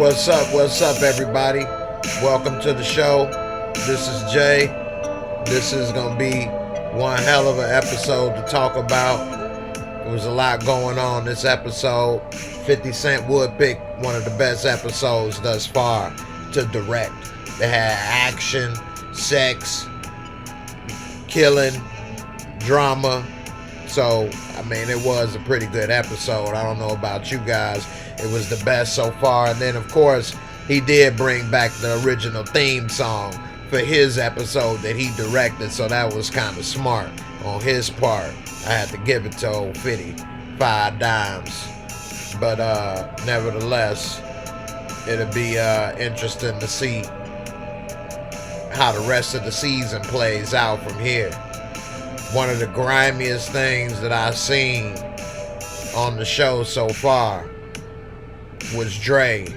What's up, everybody? Welcome to the show. This is Jay. This is going to be one hell of an episode to talk about. There was a lot going on this episode. 50 Cent would pick one of the best episodes thus far to direct. They had action, sex, killing, drama. So, I mean, it was a pretty good episode. I don't know about you guys. It was the best so far. And then, of course, he did bring back the original theme song for his episode that he directed. So that was kind of smart on his part. I had to give it to old 50, 5 dimes. But nevertheless, it'll be interesting to see how the rest of the season plays out from here. One of the grimiest things that I've seen on the show so far was Dre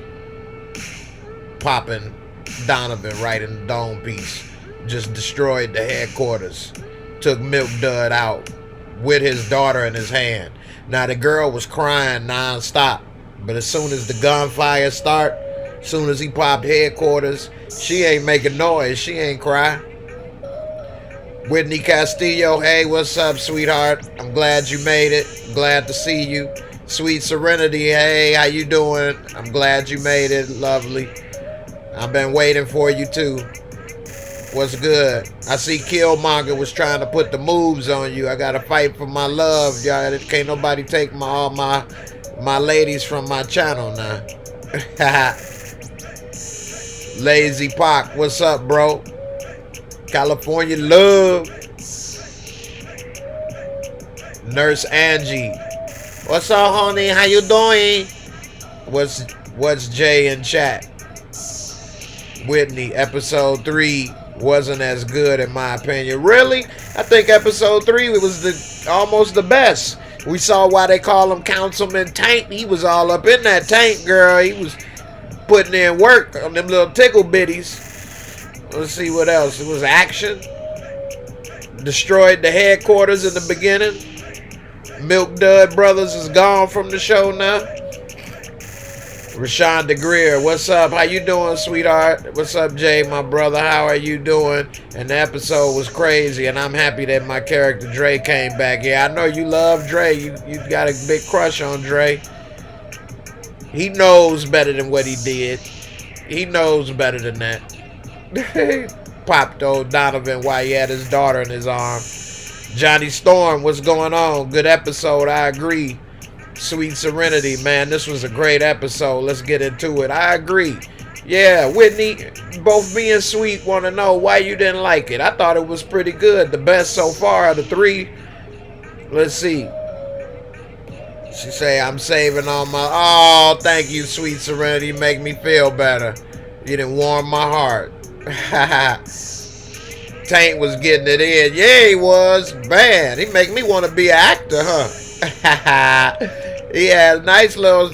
popping Donovan right in the dome piece. Just destroyed the headquarters. Took Milk Dud out with his daughter in his hand. Now the girl was crying non-stop, but as soon as the gunfire start, as soon as he popped headquarters, she ain't making noise. She ain't crying. Whitney Castillo, hey, what's up, sweetheart? I'm glad you made it. Glad to see you. Sweet Serenity, hey, how you doing? I'm glad you made it. Lovely. I've been waiting for you too. What's good? I see Killmonger was trying to put the moves on you. I gotta fight for my love, y'all. Can't nobody take all my ladies from my channel now. Lazy Pac, what's up, bro? California love. Nurse Angie, what's up, honey? How you doing? What's Jay in chat? Whitney, episode 3 wasn't as good in my opinion. Really? I think episode 3 was almost the best. We saw why they call him Councilman Tank. He was all up in that tank, girl. He was putting in work on them little tickle bitties. Let's see what else. It was action. Destroyed the headquarters in the beginning. Milk Dud Brothers is gone from the show now. Rashawn DeGreer, what's up? How you doing, sweetheart? What's up, Jay, my brother? How are you doing? And the episode was crazy, and I'm happy that my character Dre came back. Yeah, I know you love Dre. You got a big crush on Dre. He knows better than what he did. He knows better than that. Popped old Donovan while he had his daughter in his arm. Johnny Storm, what's going on? Good episode, I agree. Sweet Serenity, man, this was a great episode. Let's get into it. I agree. Yeah, Whitney, both being sweet, want to know why you didn't like it. I thought it was pretty good. The best so far of the 3. Let's see. She say, I'm saving all my... Oh, thank you, Sweet Serenity. You make me feel better. You done warm my heart. Tank was getting it in. Yeah, he was. Man, he make me want to be an actor, huh? He had a nice little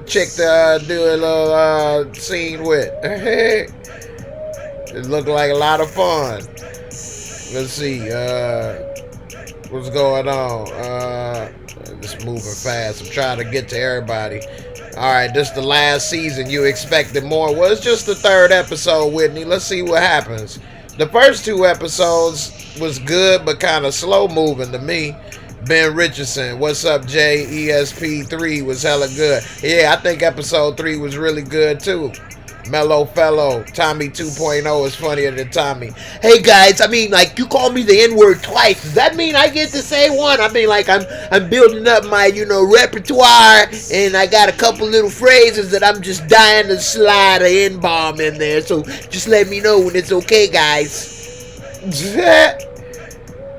chick to do a little scene with. It looked like a lot of fun. Let's see. What's going on? Just moving fast. I'm trying to get to everybody. Alright, this is the last season. You expected more. Well, it's just the 3rd episode, Whitney. Let's see what happens. The first 2 episodes was good, but kind of slow moving to me. Ben Richardson, what's up, Jay? ESP3 was hella good. Yeah, I think episode 3 was really good, too. Mellow Fellow, Tommy 2.0 is funnier than Tommy. Hey guys, I mean, like, you call me the N-word twice. Does that mean I get to say one? I mean, like, I'm building up my, repertoire, and I got a couple little phrases that I'm just dying to slide an N-bomb in there. So just let me know when it's okay, guys.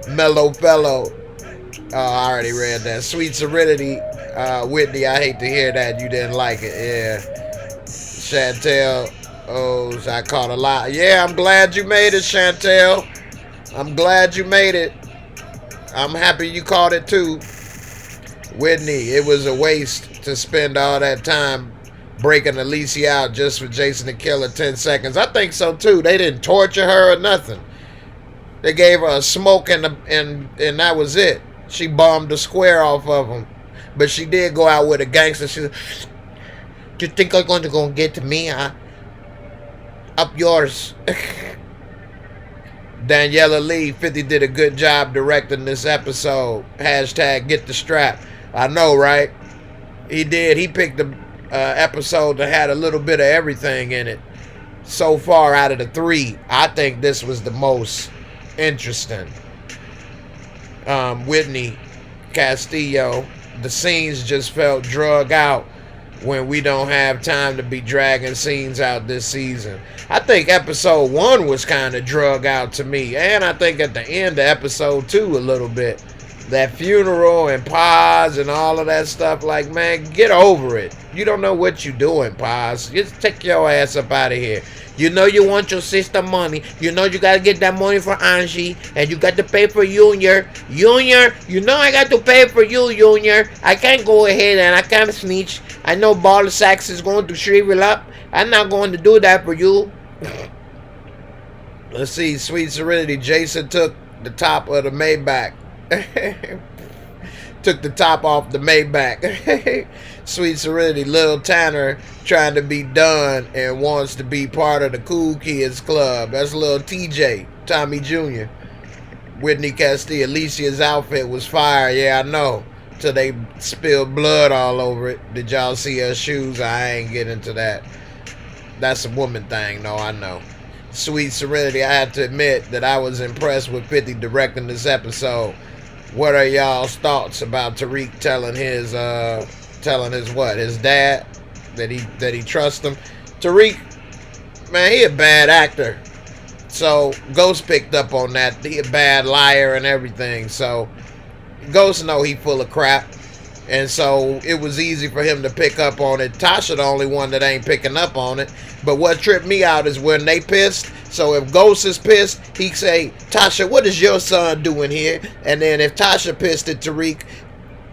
Mellow Fellow. Oh, I already read that. Sweet Serenity, Whitney, I hate to hear that you didn't like it. Yeah. Chantel, I caught a lot. Yeah, I'm glad you made it, Chantel. I'm glad you made it. I'm happy you caught it too. Whitney, it was a waste to spend all that time breaking Alicia out just for Jason to kill her 10 seconds. I think so too. They didn't torture her or nothing. They gave her a smoke and that was it. She bombed the square off of him. But she did go out with a gangster. She You think I'm going to go and get to me, huh? Up yours. Daniela Lee, 50 did a good job directing this episode. Hashtag get the strap. I know, right? He did. He picked the episode that had a little bit of everything in it. So far out of the 3, I think this was the most interesting. Whitney Castillo, the scenes just felt drug out when we don't have time to be dragging scenes out this season. I think episode 1 was kind of drug out to me, and I think at the end of episode 2 a little bit. That funeral and Paz and all of that stuff, like, man, get over it. You don't know what you're doing, Paz. Just take your ass up out of here. You know you want your sister money. You know you got to get that money for Angie. And you got to pay for Junior. Junior, you know I got to pay for you, Junior. I can't go ahead and I can't snitch. I know Ball Sacks is going to shrivel up. I'm not going to do that for you. Let's see. Sweet Serenity. Jason took the top of the Maybach. Took the top off the Maybach. Sweet Serenity. Lil Tanner trying to be done and wants to be part of the Cool Kids Club. That's Lil TJ, Tommy Jr. Whitney Castillo. Alicia's outfit was fire. Yeah, I know. Till they spilled blood all over it. Did y'all see her shoes? I ain't get into that. That's a woman thing. No, I know. Sweet Serenity. I have to admit that I was impressed with 50 directing this episode. What are y'all's thoughts about Tariq telling his what? His dad that he trusts him. Tariq, man, he a bad actor. So Ghost picked up on that. He a bad liar and everything. So Ghost know he full of crap. And so it was easy for him to pick up on it. Tasha the only one that ain't picking up on it. But what tripped me out is when they pissed. So if Ghost is pissed, he say, Tasha, what is your son doing here? And then if Tasha pissed at Tariq,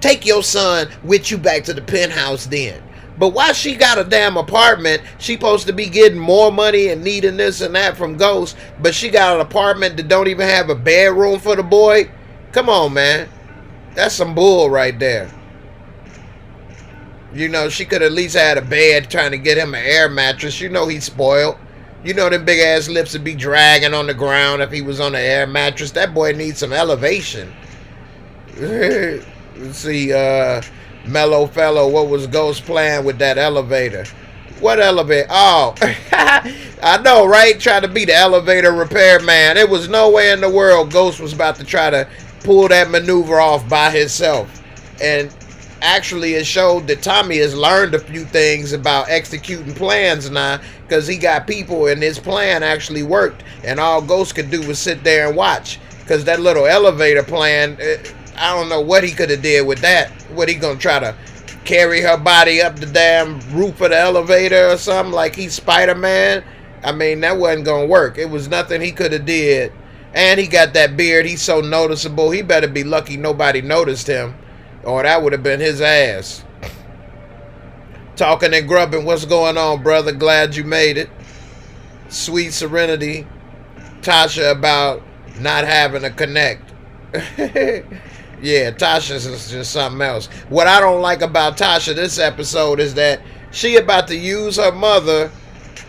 take your son with you back to the penthouse then. But why she got a damn apartment, she supposed to be getting more money and needing this and that from Ghost, but she got an apartment that don't even have a bedroom for the boy? Come on, man. That's some bull right there. You know, she could at least had a bed trying to get him an air mattress. You know he's spoiled. You know them big ass lips would be dragging on the ground if he was on the air mattress. That boy needs some elevation. Let's see, Mellow Fellow, what was Ghost plan with that elevator? What elevator? Oh, I know, right? Trying to be the elevator repairman. There was no way in the world Ghost was about to try to pull that maneuver off by himself. And actually, it showed that Tommy has learned a few things about executing plans now, because he got people and his plan actually worked, and all Ghost could do was sit there and watch. Because that little elevator plan, I don't know what he could have did with that. What, he gonna try to carry her body up the damn roof of the elevator or something like he's Spider-Man? I mean, that wasn't gonna work. It was nothing he could have did. And he got that beard. He's so noticeable. He better be lucky nobody noticed him, or that would have been his ass. Talking and grubbing, what's going on, brother? Glad you made it. Sweet Serenity. Tasha about not having a connect. Yeah, Tasha's is just something else. What I don't like about Tasha this episode is that she about to use her mother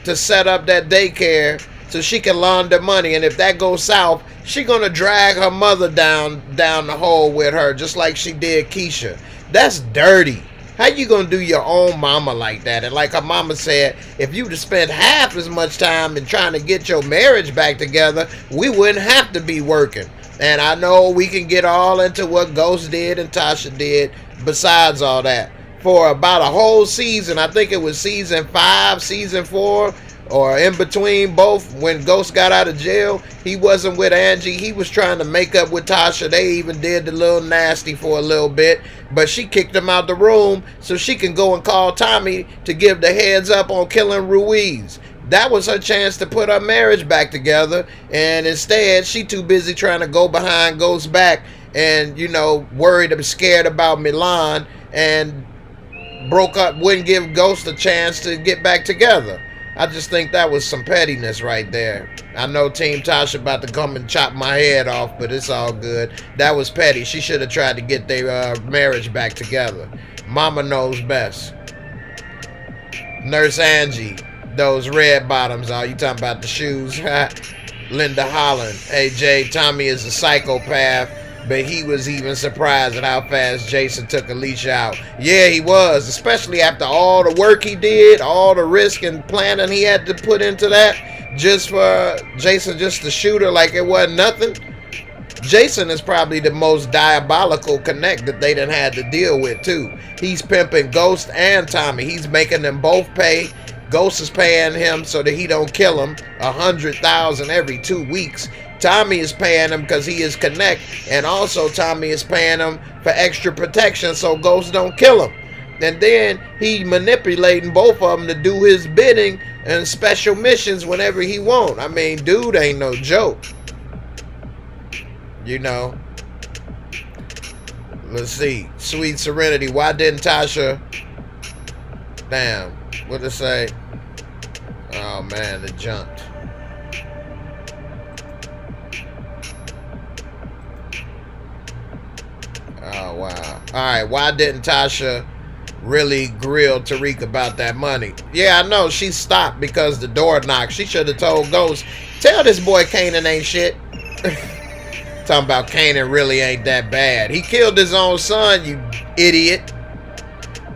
to set up that daycare so she can launder money, and if that goes south, she gonna drag her mother down the hole with her, just like she did Keisha. That's dirty. How you gonna do your own mama like that? And like her mama said, if you'd have spent half as much time in trying to get your marriage back together, we wouldn't have to be working. And I know we can get all into what Ghost did and Tasha did besides all that. For about a whole season, I think it was season 5, season 4, or in between both, when Ghost got out of jail, he wasn't with Angie. He was trying to make up with Tasha. They even did the little nasty for a little bit, but she kicked him out the room so she can go and call Tommy to give the heads up on killing Ruiz. That was her chance to put her marriage back together, and instead she too busy trying to go behind Ghost's back and, you know, worried and scared about Milan, and broke up, wouldn't give Ghost a chance to get back together. I just think that was some pettiness right there. I know Team Tasha about to come and chop my head off, but it's all good. That was petty. She should have tried to get their marriage back together. Mama knows best. Nurse Angie, those red bottoms. Oh, you talking about the shoes? Linda Holland. Hey, Jay, Tommy is a psychopath, but he was even surprised at how fast Jason took Alicia out. Yeah, he was, especially after all the work he did, all the risk and planning he had to put into that, just for Jason just to shoot her like it wasn't nothing. Jason is probably the most diabolical connect that they done had to deal with, too. He's pimping Ghost and Tommy. He's making them both pay. Ghost is paying him so that he don't kill him $100,000 every 2 weeks. Tommy is paying him because he is connect, and also Tommy is paying him for extra protection so Ghost don't kill him. And then he manipulating both of them to do his bidding and special missions whenever he want. I mean, dude ain't no joke. You know. Let's see. Sweet Serenity. Why didn't Tasha... Damn. What'd it say? Oh, man. It jumped. Oh, wow. Alright. Why didn't Tasha really grill Tariq about that money? Yeah, I know. She stopped because the door knocked. She should have told Ghost, tell this boy Kanan ain't shit. Talking about Kanan really ain't that bad. He killed his own son, you idiot.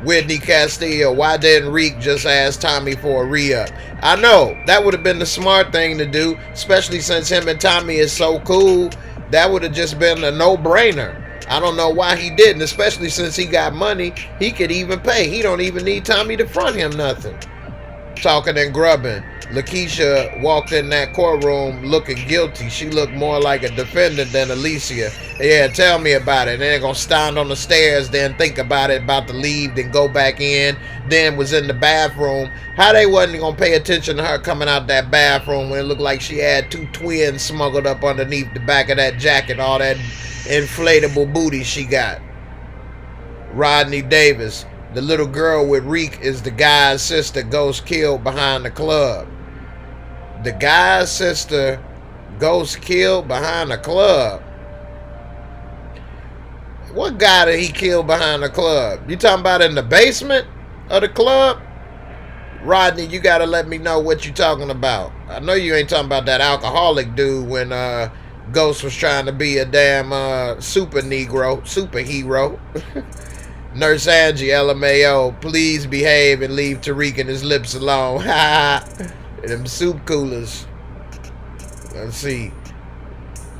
Whitney Castillo, why didn't Reek just ask Tommy for a re-up? I know, that would have been the smart thing to do, especially since him and Tommy is so cool. That would have just been a no-brainer. I don't know why he didn't, especially since he got money. He could even pay. He don't even need Tommy to front him nothing. Talking and grubbing. Lakeisha walked in that courtroom looking guilty. She looked more like a defendant than Alicia. Yeah, tell me about it. They're gonna stand on the stairs, then think about it, about to leave, then go back in, then was in the bathroom. How they wasn't gonna pay attention to her coming out that bathroom when it looked like she had two twins smuggled up underneath the back of that jacket, all that inflatable booty she got. Rodney Davis. The little girl with Reek is the guy's sister Ghost killed behind the club. The guy's sister Ghost killed behind the club. What guy did he kill behind the club? You talking about in the basement of the club? Rodney, you gotta let me know what you talking about. I know you ain't talking about that alcoholic dude when Ghost was trying to be a damn superhero. Nurse Angie, LMAO, please behave and leave Tariq and his lips alone. Them soup coolers. Let's see.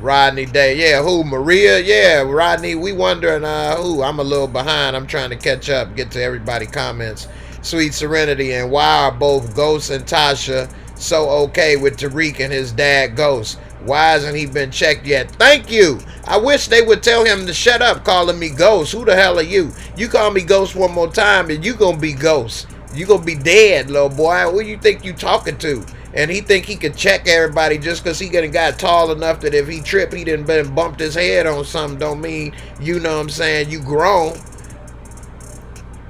Rodney Day. Yeah, who? Maria? Yeah, Rodney, we wondering who. I'm a little behind. I'm trying to catch up, get to everybody's comments. Sweet Serenity, and why are both Ghost and Tasha so okay with Tariq and his dad Ghost? Why hasn't he been checked yet? Thank you. I wish they would tell him to shut up calling me Ghost. Who the hell are you? You call me Ghost one more time and you gonna be Ghost. You gonna be dead, little boy. Who you think you talking to? And he think he could check everybody just because he got tall enough that if he tripped, he done been bumped his head on something. Don't mean, you know what I'm saying, you grown.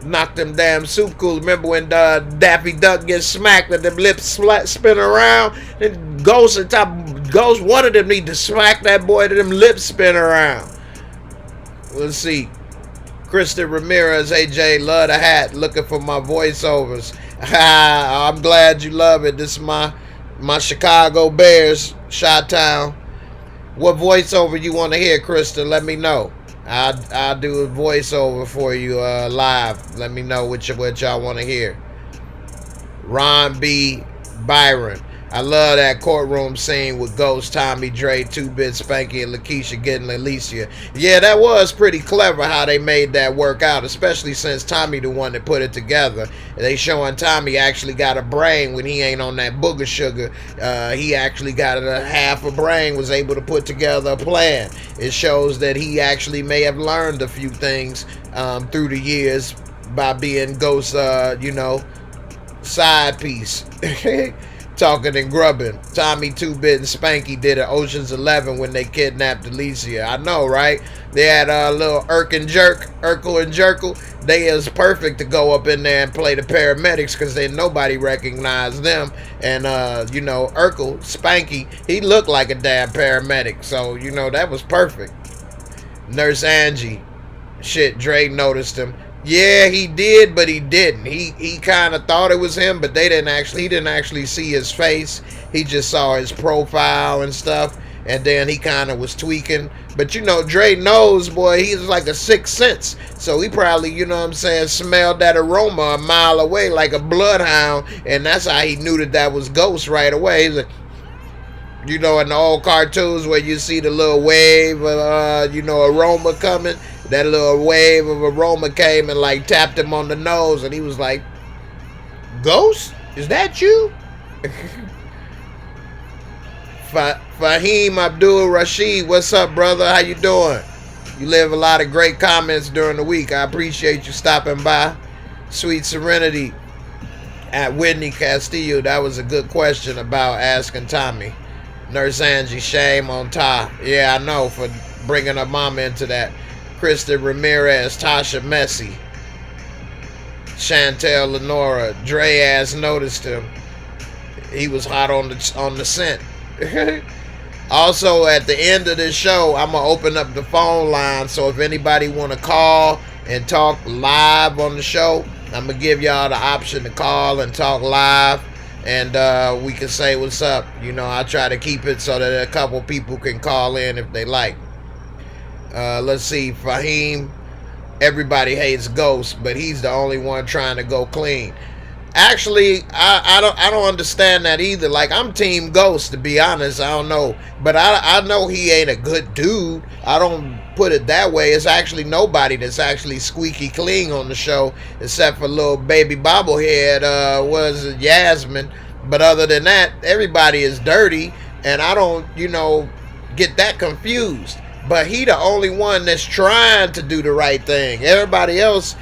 Knock them damn soup coolers. Remember when Daffy Duck gets smacked and them lips spin around? Then Ghost and Ghost, one of them need to smack that boy to them lips spin around. Let's see. Kristen Ramirez, AJ, love the hat. Looking for my voiceovers. I'm glad you love it. This is my Chicago Bears, Chi-Town. What voiceover you want to hear, Kristen? Let me know. I'll do a voiceover for you live. Let me know what y'all want to hear. Ron B. Byron. I love that courtroom scene with Ghost, Tommy, Dre, 2-Bit, Spanky, and Lakeisha getting Alicia. Yeah, that was pretty clever how they made that work out, especially since Tommy the one that put it together. They showing Tommy actually got a brain when he ain't on that booger sugar. He actually got a half a brain, was able to put together a plan. It shows that he actually may have learned a few things through the years by being Ghost, side piece. Talking and grubbing. Tommy, 2-Bit, and Spanky did an Ocean's 11 when they kidnapped Alicia. I know, right? They had a little Urkel and Jerkle. They is perfect to go up in there and play the paramedics because then nobody recognized them. And, Urkel, Spanky, he looked like a damn paramedic. So, that was perfect. Nurse Angie. Shit, Dre noticed him. Yeah, he did, but he didn't. He kind of thought it was him, but he didn't actually see his face. He just saw his profile and stuff, and then he kind of was tweaking. But you know, Dre knows, boy, he's like a sixth sense. So he probably, you know what I'm saying, smelled that aroma a mile away like a bloodhound, and that's how he knew that that was Ghost right away. He's like, you know, in the old cartoons where you see the little wave of, you know, aroma coming, that little wave of aroma came and like tapped him on the nose, and he was like, "Ghost, is that you?" Fahim Abdul Rashid, what's up, brother? How you doing? You leave a lot of great comments during the week. I appreciate you stopping by. Sweet Serenity at Whitney Castillo, that was a good question about asking Tommy. Nurse Angie, shame on Ty. Yeah, I know, for bringing her mama into that. Kristen Ramirez, Tasha Messi, Chantel Lenora, Dre ass noticed him. He was hot on the scent. Also, at the end of this show, I'm gonna open up the phone line. So if anybody want to call and talk live on the show, I'm gonna give y'all the option to call and talk live. And we can say what's up. You know, I try to keep it so that a couple people can call in if they like. Let's see, Fahim. Everybody hates Ghost, but he's the only one trying to go clean. Actually, I don't understand that either. Like, I'm Team Ghost, to be honest. I don't know, but I know he ain't a good dude. I don't put it that way. It's actually nobody that's actually squeaky clean on the show, except for little baby bobblehead, was it Yasmin? But other than that, everybody is dirty, and I don't, you know, get that confused. But he the only one that's trying to do the right thing. Everybody else,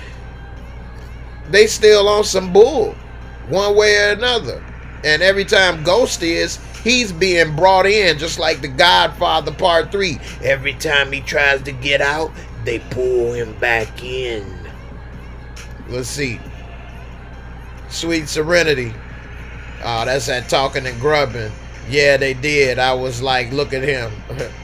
they still on some bull, one way or another. And every time Ghost is, he's being brought in, just like The Godfather Part 3. Every time he tries to get out, they pull him back in. Let's see. Sweet Serenity. Oh, that's that talking and grubbing. Yeah, they did. I was like, look at him.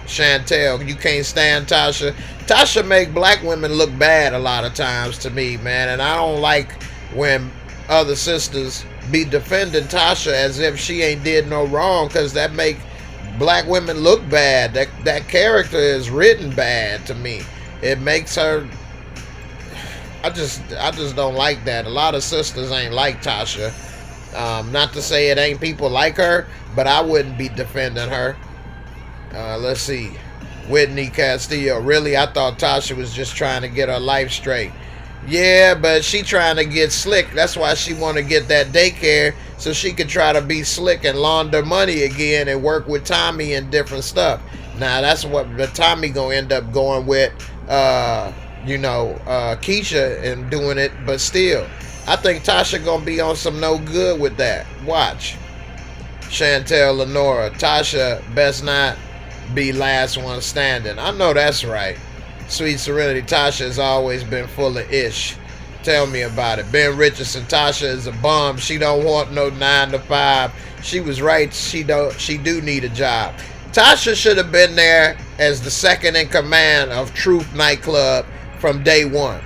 Chantel, you can't stand Tasha. Tasha make black women look bad a lot of times to me, man. And I don't like when other sisters be defending Tasha as if she ain't did no wrong, because that make black women look bad. That character is written bad to me. It makes her... I just don't like that. A lot of sisters ain't like Tasha. Not to say it ain't people like her, but I wouldn't be defending her. Let's see. Whitney Castillo. Really, I thought Tasha was just trying to get her life straight. Yeah, but she trying to get slick. That's why she want to get that daycare, so she could try to be slick and launder money again and work with Tommy and different stuff. Now, that's what the Tommy gonna end up going with, you know, Keisha and doing it, but still. I think Tasha gonna be on some no good with that. Watch. Chantel Lenora. Tasha best not be last one standing. I know that's right. Sweet Serenity. Tasha has always been full of ish. Tell me about it. Ben Richardson. Tasha is a bum. She don't want no 9 to 5. She was right. She do need a job. Tasha should have been there as the second in command of Truth Nightclub from day one.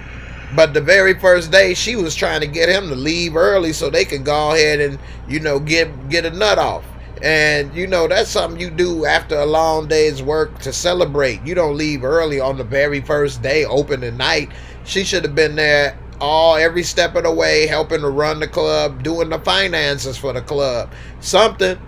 But the very first day, she was trying to get him to leave early so they could go ahead and, you know, get a nut off. And, you know, that's something you do after a long day's work to celebrate. You don't leave early on the very first day, opening night. She should have been there every step of the way, helping to run the club, doing the finances for the club. Something.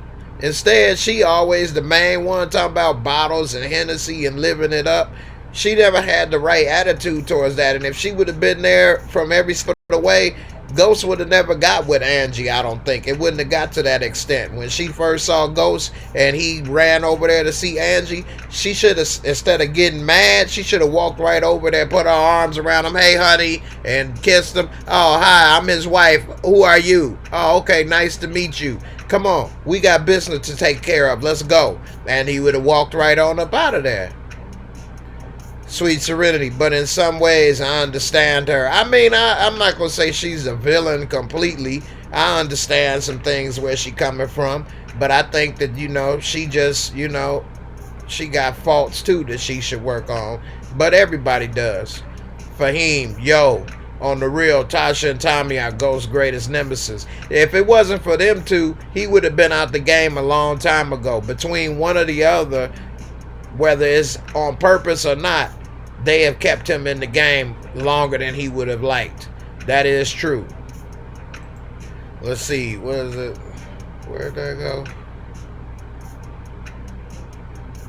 Instead, she always the main one talking about bottles and Hennessy and living it up. She never had the right attitude towards that. And if she would have been there from every step of the way, Ghost would have never got with Angie, I don't think. It wouldn't have got to that extent. When she first saw Ghost and he ran over there to see Angie, she should have, instead of getting mad, she should have walked right over there, put her arms around him, hey, honey, and kissed him. Oh, hi, I'm his wife. Who are you? Oh, okay, nice to meet you. Come on, we got business to take care of. Let's go. And he would have walked right on up out of there. Sweet Serenity, but in some ways I understand her. I mean, I'm not going to say she's a villain completely. I understand some things where she coming from, but I think that, you know, she just, you know, she got faults too that she should work on, but everybody does. Fahim, yo, On the real, Tasha and Tommy are Ghost's greatest nemesis. If it wasn't for them two, he would have been out the game a long time ago. Between one or the other, whether it's on purpose or not, they have kept him in the game longer than he would have liked. That is true. Let's see. What is it? Where'd that go?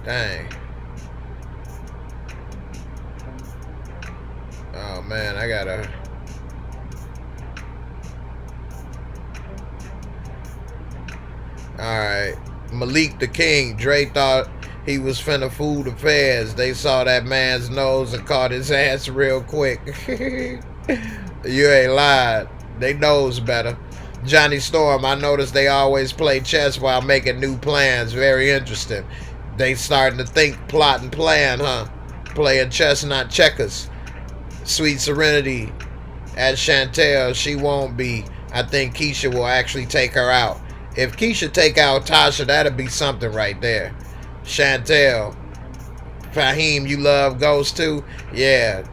Dang. Oh man, I gotta. Alright. Malik the King. Dre thought he was finna fool the feds. They saw that man's nose and caught his ass real quick. You ain't lied. They knows better. Johnny Storm, I noticed they always play chess while making new plans. Very interesting. They starting to think, plot, and plan, huh? Playing chess, not checkers. Sweet Serenity. At Chantel, she won't be. I think Keisha will actually take her out. If Keisha take out Tasha, that'll be something right there. Chantel. Fahim, you love Ghost too? Yeah.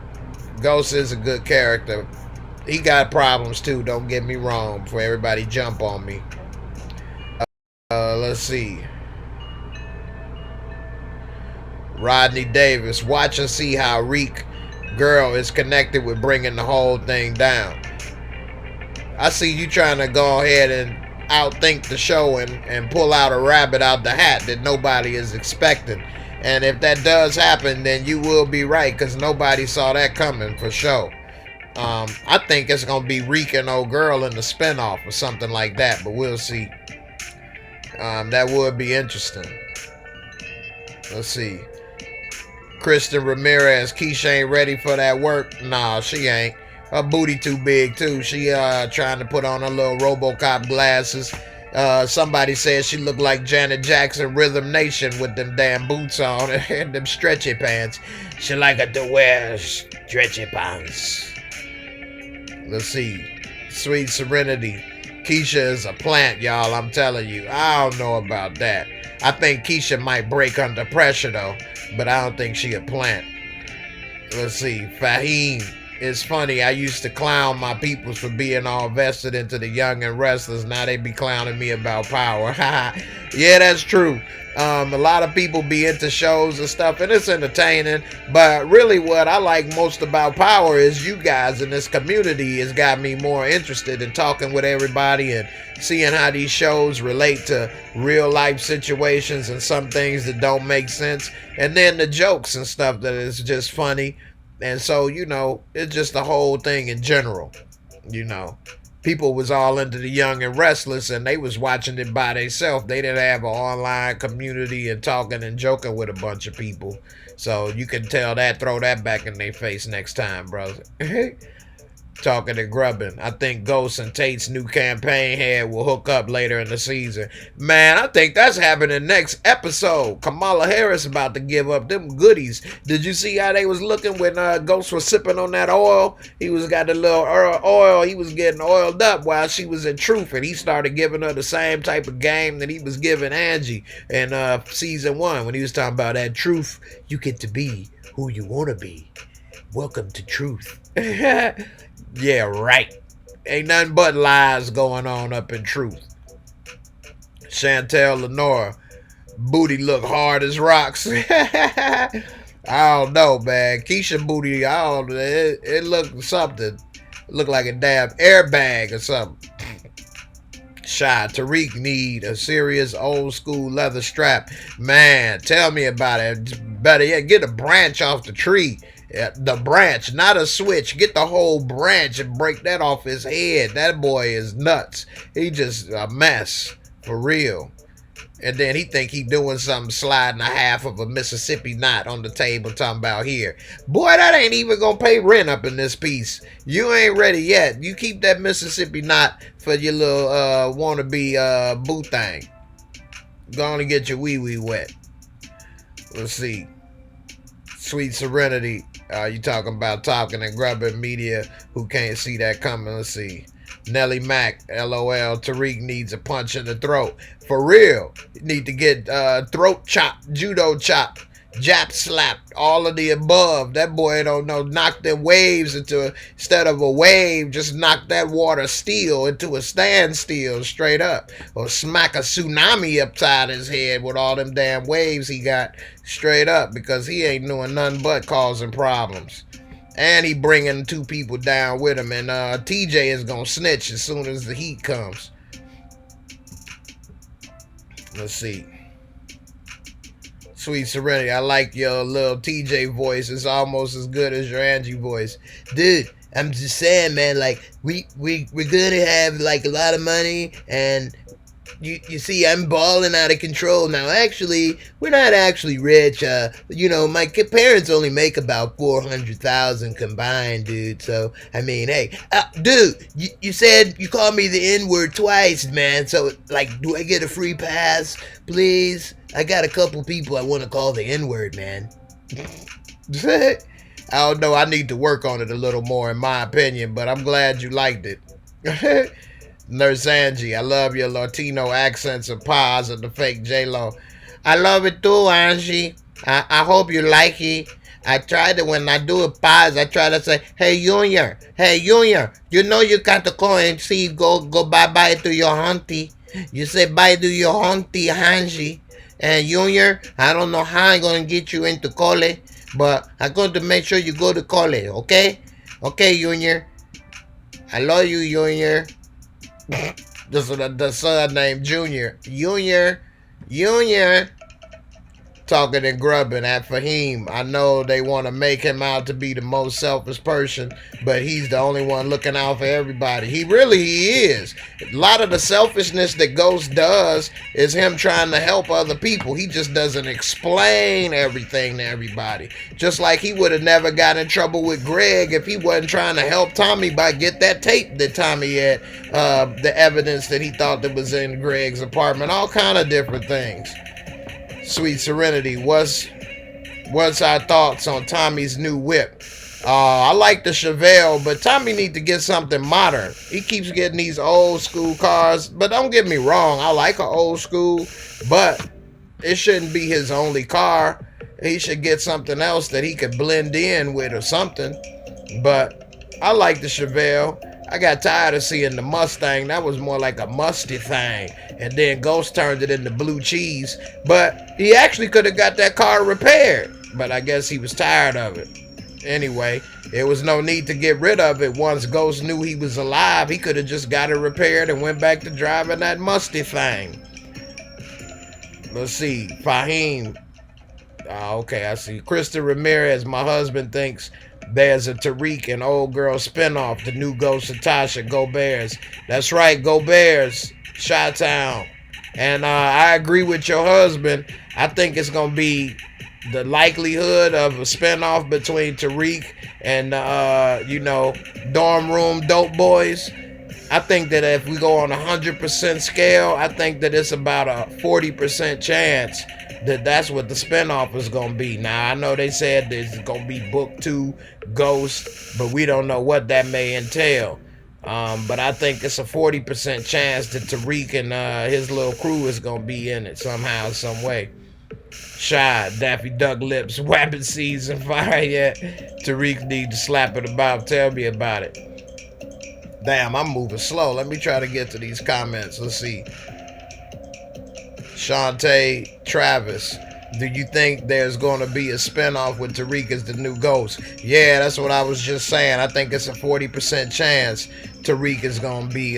Ghost is a good character. He got problems too, don't get me wrong, before everybody jump on me. Let's see. Rodney Davis. Watch and see how Reek girl is connected with bringing the whole thing down. I see you trying to go ahead and outthink the show and pull out a rabbit out the hat that nobody is expecting. And if that does happen, then you will be right, because nobody saw that coming for sure. I think it's going to be Reek and old girl in the spinoff or something like that, but we'll see. That would be interesting. Let's see. Kristen Ramirez. Keisha ain't ready for that work. Nah, she ain't. Her booty too big too. She trying to put on her little RoboCop glasses. Somebody said she looked like Janet Jackson Rhythm Nation with them damn boots on and them stretchy pants. She like to wear stretchy pants. Let's see. Sweet Serenity. Keisha is a plant, y'all. I'm telling you. I don't know about that. I think Keisha might break under pressure though, but I don't think she a plant. Let's see. Fahim. It's funny, I used to clown my peoples for being all vested into the Young and Restless. Now they be clowning me about power. Yeah, that's true. A lot of people be into shows and stuff, and it's entertaining. But really what I like most about Power is you guys in this community has got me more interested in talking with everybody and seeing how these shows relate to real life situations and some things that don't make sense. And then the jokes and stuff that is just funny. And so, you know, it's just the whole thing in general. You know, people was all into the Young and Restless and they was watching it by themselves. They didn't have an online community and talking and joking with a bunch of people. So you can tell that, throw that back in their face next time, brother. Talking and grubbing. I think Ghost and Tate's new campaign head will hook up later in the season. Man, I think that's happening next episode. Kamala Harris about to give up them goodies. Did you see how they was looking when Ghost was sipping on that oil? He was got a little oil. He was getting oiled up while she was in Truth, and he started giving her the same type of game that he was giving Angie in season 1 when he was talking about that truth. You get to be who you want to be. Welcome to Truth. Yeah, right. Ain't nothing but lies going on up in Truth. Chantel Lenora. Booty look hard as rocks. I don't know, man. Keisha booty, I don't know. It looked something. It looked like a damn airbag or something. Shy. Tariq need a serious old school leather strap. Man, tell me about it. Better yet, get a branch off the tree. The branch, not a switch. Get the whole branch and break that off his head. That boy is nuts. He just a mess. For real. And then he think he doing something, sliding a half of a Mississippi knot on the table talking about here. Boy, that ain't even gonna pay rent up in this piece. You ain't ready yet. You keep that Mississippi knot for your little wannabe boo thing. Gonna get your wee-wee wet. Let's see. Sweet Serenity. You talking about talking and grubbing media who can't see that coming. Let's see. Nelly Mack, LOL. Tariq needs a punch in the throat. For real. You need to get throat chop, judo chop. Jap slapped, all of the above. That boy don't know, knock them waves instead of a wave, just knock that water still into a standstill straight up. Or smack a tsunami upside his head with all them damn waves he got straight up, because he ain't doing nothing but causing problems. And he bringing 2 people down with him, and TJ is gonna snitch as soon as the heat comes. Let's see. Sweet Serenity, I like your little TJ voice. It's almost as good as your Angie voice. Dude, I'm just saying, man, like, we're gonna have, like, a lot of money, and you see, I'm balling out of control now. Actually, we're not actually rich. My parents only make about $400,000 combined, dude. So, I mean, hey, dude, you said you called me the N-word twice, man. So, like, do I get a free pass, please? I got a couple people I want to call the N-word, man. I don't know. I need to work on it a little more, in my opinion, but I'm glad you liked it. Nurse Angie, I love your Latino accents and pause and the fake J-Lo. I love it too, Angie. I hope you like it. I try to, when I do a pause, I try to say, hey, Junior, you know you got to go and see, go bye-bye to your auntie. You say bye to your auntie, Angie. And Junior, I don't know how I'm going to get you into cole, but I'm going to make sure you go to cole, okay? Okay, Junior. I love you, Junior. The son named Junior. Junior. Talking and grubbing at Fahim. I know they want to make him out to be the most selfish person, but he's the only one looking out for everybody. He is. A lot of the selfishness that Ghost does is him trying to help other people. He just doesn't explain everything to everybody. Just like he would have never got in trouble with Greg if he wasn't trying to help Tommy by get that tape that Tommy had, the evidence that he thought that was in Greg's apartment, all kind of different things. Sweet Serenity, what's our thoughts on Tommy's new whip? I like the Chevelle, but Tommy need to get something modern. He keeps getting these old school cars, but don't get me wrong, I like an old school, but it shouldn't be his only car. He should get something else that he could blend in with or something. But I like the Chevelle. I got tired of seeing the Mustang. That was more like a musty thing. And then Ghost turned it into blue cheese. But he actually could have got that car repaired. But I guess he was tired of it. Anyway, there was no need to get rid of it. Once Ghost knew he was alive, he could have just got it repaired and went back to driving that musty thing. Let's see. Fahim. Okay, I see. Krista Ramirez, my husband thinks there's a Tariq and Old Girl spinoff, the new Ghost of Tasha. Go Bears. That's right, go Bears. Chi-Town. And I agree with your husband. I think it's going to be the likelihood of a spinoff between Tariq and, Dorm Room Dope Boys. I think that if we go on a 100% scale, I think that it's about a 40% chance that's what the spinoff is going to be. Now, I know they said there's going to be book 2, Ghost, but we don't know what that may entail. But I think it's a 40% chance that Tariq and his little crew is going to be in it somehow, some way. Shy, Daffy Duck Lips, Wapping Seeds and Fire yet. Tariq need to slap it about. Tell me about it. Damn, I'm moving slow. Let me try to get to these comments. Let's see. Shantae Travis, do you think there's going to be a spinoff with Tariq as the new Ghost? Yeah, that's what I was just saying. I think it's a 40% chance Tariq is going to be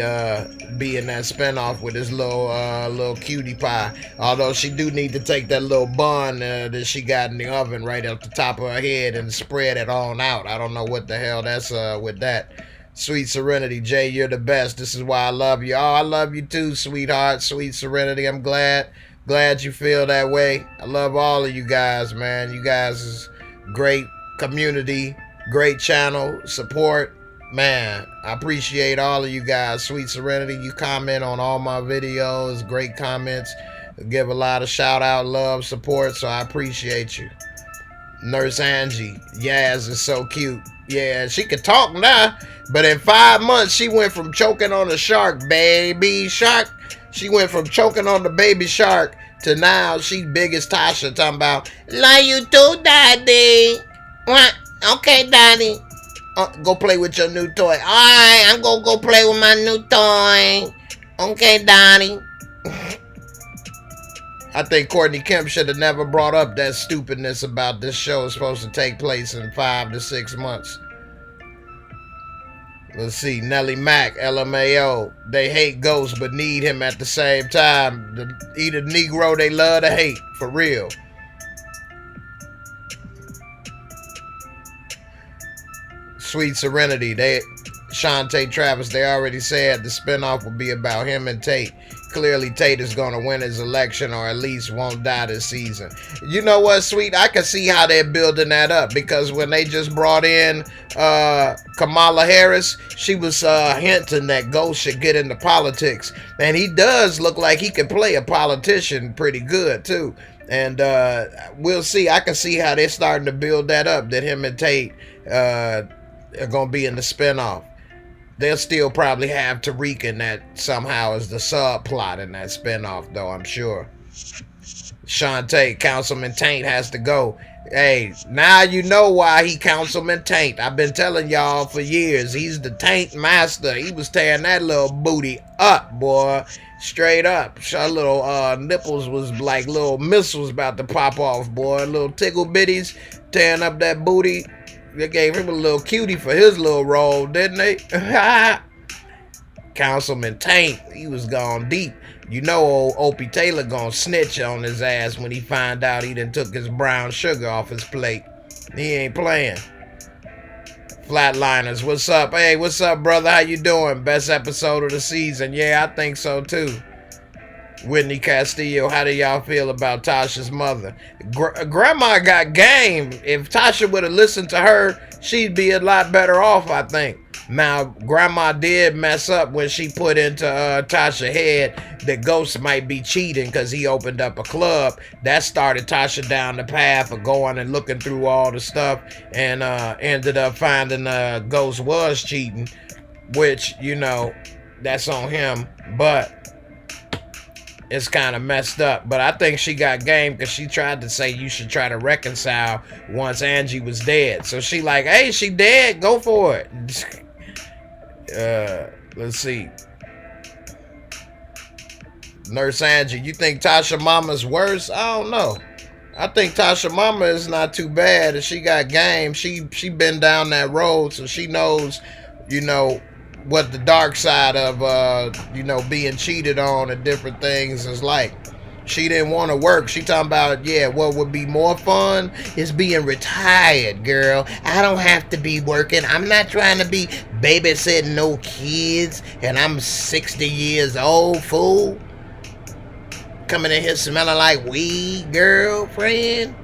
in that spinoff with his little cutie pie. Although she do need to take that little bun that she got in the oven right up the top of her head and spread it on out. I don't know what the hell that's with that. Sweet Serenity, Jay, you're the best. This is why I love you. Oh, I love you too, sweetheart. Sweet Serenity, I'm glad you feel that way. I love all of you guys, man. You guys is great community, great channel support. Man, I appreciate all of you guys. Sweet Serenity, you comment on all my videos, great comments. Give a lot of shout out, love, support, so I appreciate you. Nurse Angie, Yaz is so cute. Yeah, she can talk now, but in 5 months, she went from choking on a shark, baby shark. She went from choking on the baby shark to now she big as Tasha talking about, love you too, daddy. What? Okay, daddy. Go play with your new toy. Alright, I'm gonna go play with my new toy. Okay, daddy. I think Courtney Kemp should have never brought up that stupidness about this show is supposed to take place in 5 to 6 months. Let's see, Nellie Mack, LMAO. They hate Ghost but need him at the same time. Either Negro they love to hate, for real. Sweet Serenity, Shantae Travis, they already said the spinoff will be about him and Tate. Clearly Tate is going to win his election or at least won't die this season. You know what, Sweet? I can see how they're building that up because when they just brought in Kamala Harris, she was hinting that Ghost should get into politics. And he does look like he can play a politician pretty good, too. And we'll see. I can see how they're starting to build that up, that him and Tate are going to be in the spinoff. They'll still probably have Tariq in that somehow as the subplot in that spinoff, though, I'm sure. Shantae, Councilman Taint has to go. Hey, now you know why he Councilman Taint. I've been telling y'all for years. He's the Taint master. He was tearing that little booty up, boy. Straight up. Her little nipples was like little missiles about to pop off, boy. Little tickle bitties tearing up that booty. They gave him a little cutie for his little role, didn't they? Councilman Taint, he was gone deep. You know old Opie Taylor gonna snitch on his ass when he find out he done took his brown sugar off his plate. He ain't playing. Flatliners, what's up? Hey, what's up, brother? How you doing? Best episode of the season. Yeah, I think so, too. Whitney Castillo, how do y'all feel about Tasha's mother? Grandma got game. If Tasha would have listened to her, she'd be a lot better off, I think. Now, Grandma did mess up when she put into Tasha's head that Ghost might be cheating because he opened up a club. That started Tasha down the path of going and looking through all the stuff and ended up finding Ghost was cheating, which, you know, that's on him. But it's kind of messed up. But I think she got game because she tried to say you should try to reconcile once Angie was dead. So she like, hey, she dead, go for it. Let's see. Nurse Angie, you think Tasha Mama's worse? I don't know. I think Tasha Mama is not too bad. If she got game, she been down that road, so she knows, you know, what the dark side of, you know, being cheated on and different things is like. She didn't want to work. She talking about, yeah, what would be more fun is being retired, girl. I don't have to be working. I'm not trying to be babysitting no kids, and I'm 60 years old, fool. Coming in here smelling like weed, girlfriend.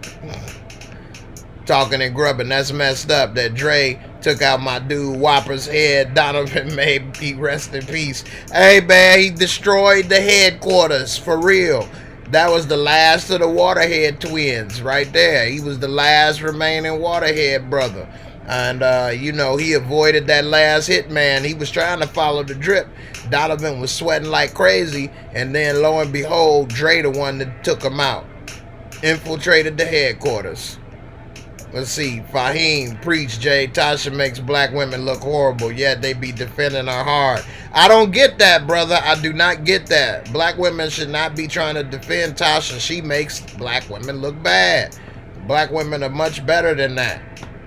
Talking and grubbing, that's messed up. That Dre took out my dude Whopper's head. Donovan may he rest in peace. Hey, man, he destroyed the headquarters, for real. That was the last of the Waterhead twins right there. He was the last remaining Waterhead brother. And, you know, he avoided that last hitman. He was trying to follow the drip. Donovan was sweating like crazy. And then, lo and behold, Dre the one that took him out. Infiltrated the headquarters. Let's see. Fahim, preach, Jay. Tasha makes black women look horrible, yet they be defending her hard. I don't get that, brother. I do not get that. Black women should not be trying to defend Tasha. She makes black women look bad. Black women are much better than that.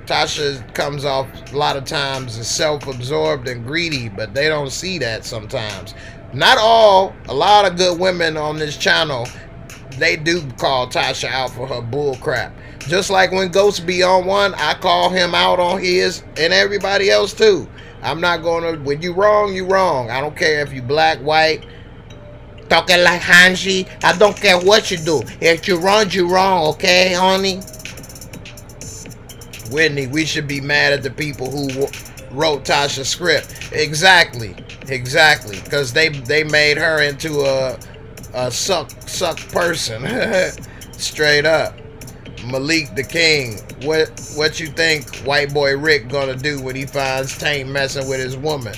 Tasha comes off a lot of times as self-absorbed and greedy, but they don't see that sometimes. Not all. A lot of good women on this channel, they do call Tasha out for her bull crap. Just like when Ghost be on one, I call him out on his and everybody else too. I'm not going to, when you wrong, you wrong. I don't care if you black, white, talking like Hanji. I don't care what you do. If you wrong, okay, honey? Whitney, we should be mad at the people who wrote Tasha's script. Exactly. Because they made her into a suck person. Straight up. Malik the King, what you think white boy Rick gonna do when he finds Taint messing with his woman?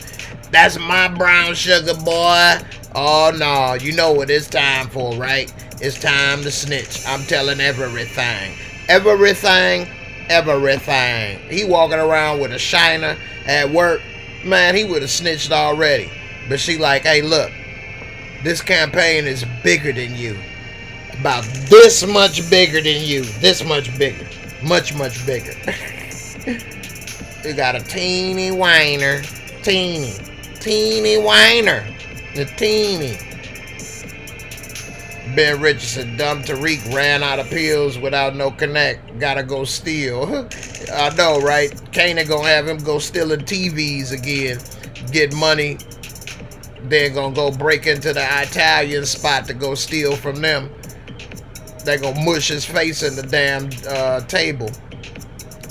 That's my brown sugar, boy. Oh no, you know what it's time for, right? It's time to snitch. I'm telling everything. Everything. Everything. He walking around with a shiner at work. Man, he would have snitched already. But she like, hey, look. This campaign is bigger than you. About this much bigger than you. This much bigger. Much, much bigger. You got a teeny whiner. Teeny whiner. The teeny. Ben Richardson, dumb Tariq, ran out of pills without no connect. Gotta go steal. I know, right? Kana gonna have him go stealing TVs again. Get money. Then gonna go break into the Italian spot to go steal from them. They gonna mush his face in the damn table.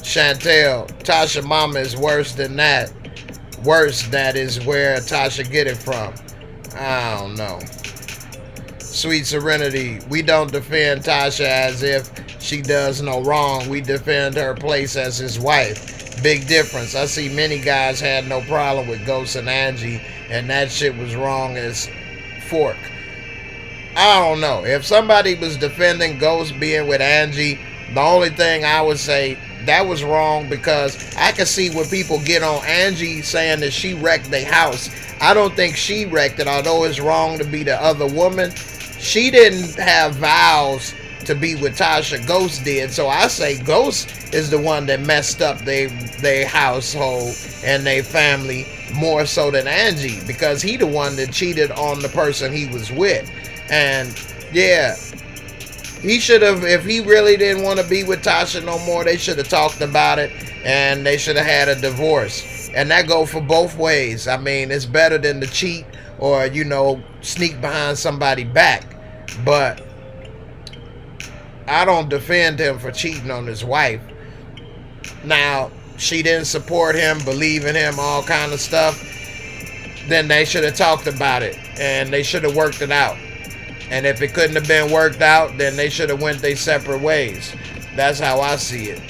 Chantel, Tasha mama is worse than that. Worse, that is where Tasha get it from. I don't know. Sweet Serenity, we don't defend Tasha as if she does no wrong. We defend her place as his wife. Big difference. I see many guys had no problem with Ghost and Angie, and that shit was wrong as fork. I don't know. If somebody was defending Ghost being with Angie, the only thing I would say, that was wrong, because I can see when people get on Angie saying that she wrecked their house. I don't think she wrecked it, although it's wrong to be the other woman. She didn't have vows to be with Tasha. Ghost did. So I say Ghost is the one that messed up their household and their family more so than Angie, because he the one that cheated on the person he was with. And yeah, he should have, if he really didn't want to be with Tasha no more, they should have talked about it and they should have had a divorce. And that go for both ways. I mean, it's better than to cheat or, you know, sneak behind somebody back. But I don't defend him for cheating on his wife. Now, she didn't support him, believe in him, all kind of stuff. Then they should have talked about it and they should have worked it out. And if it couldn't have been worked out, then they should have went their separate ways. That's how I see it.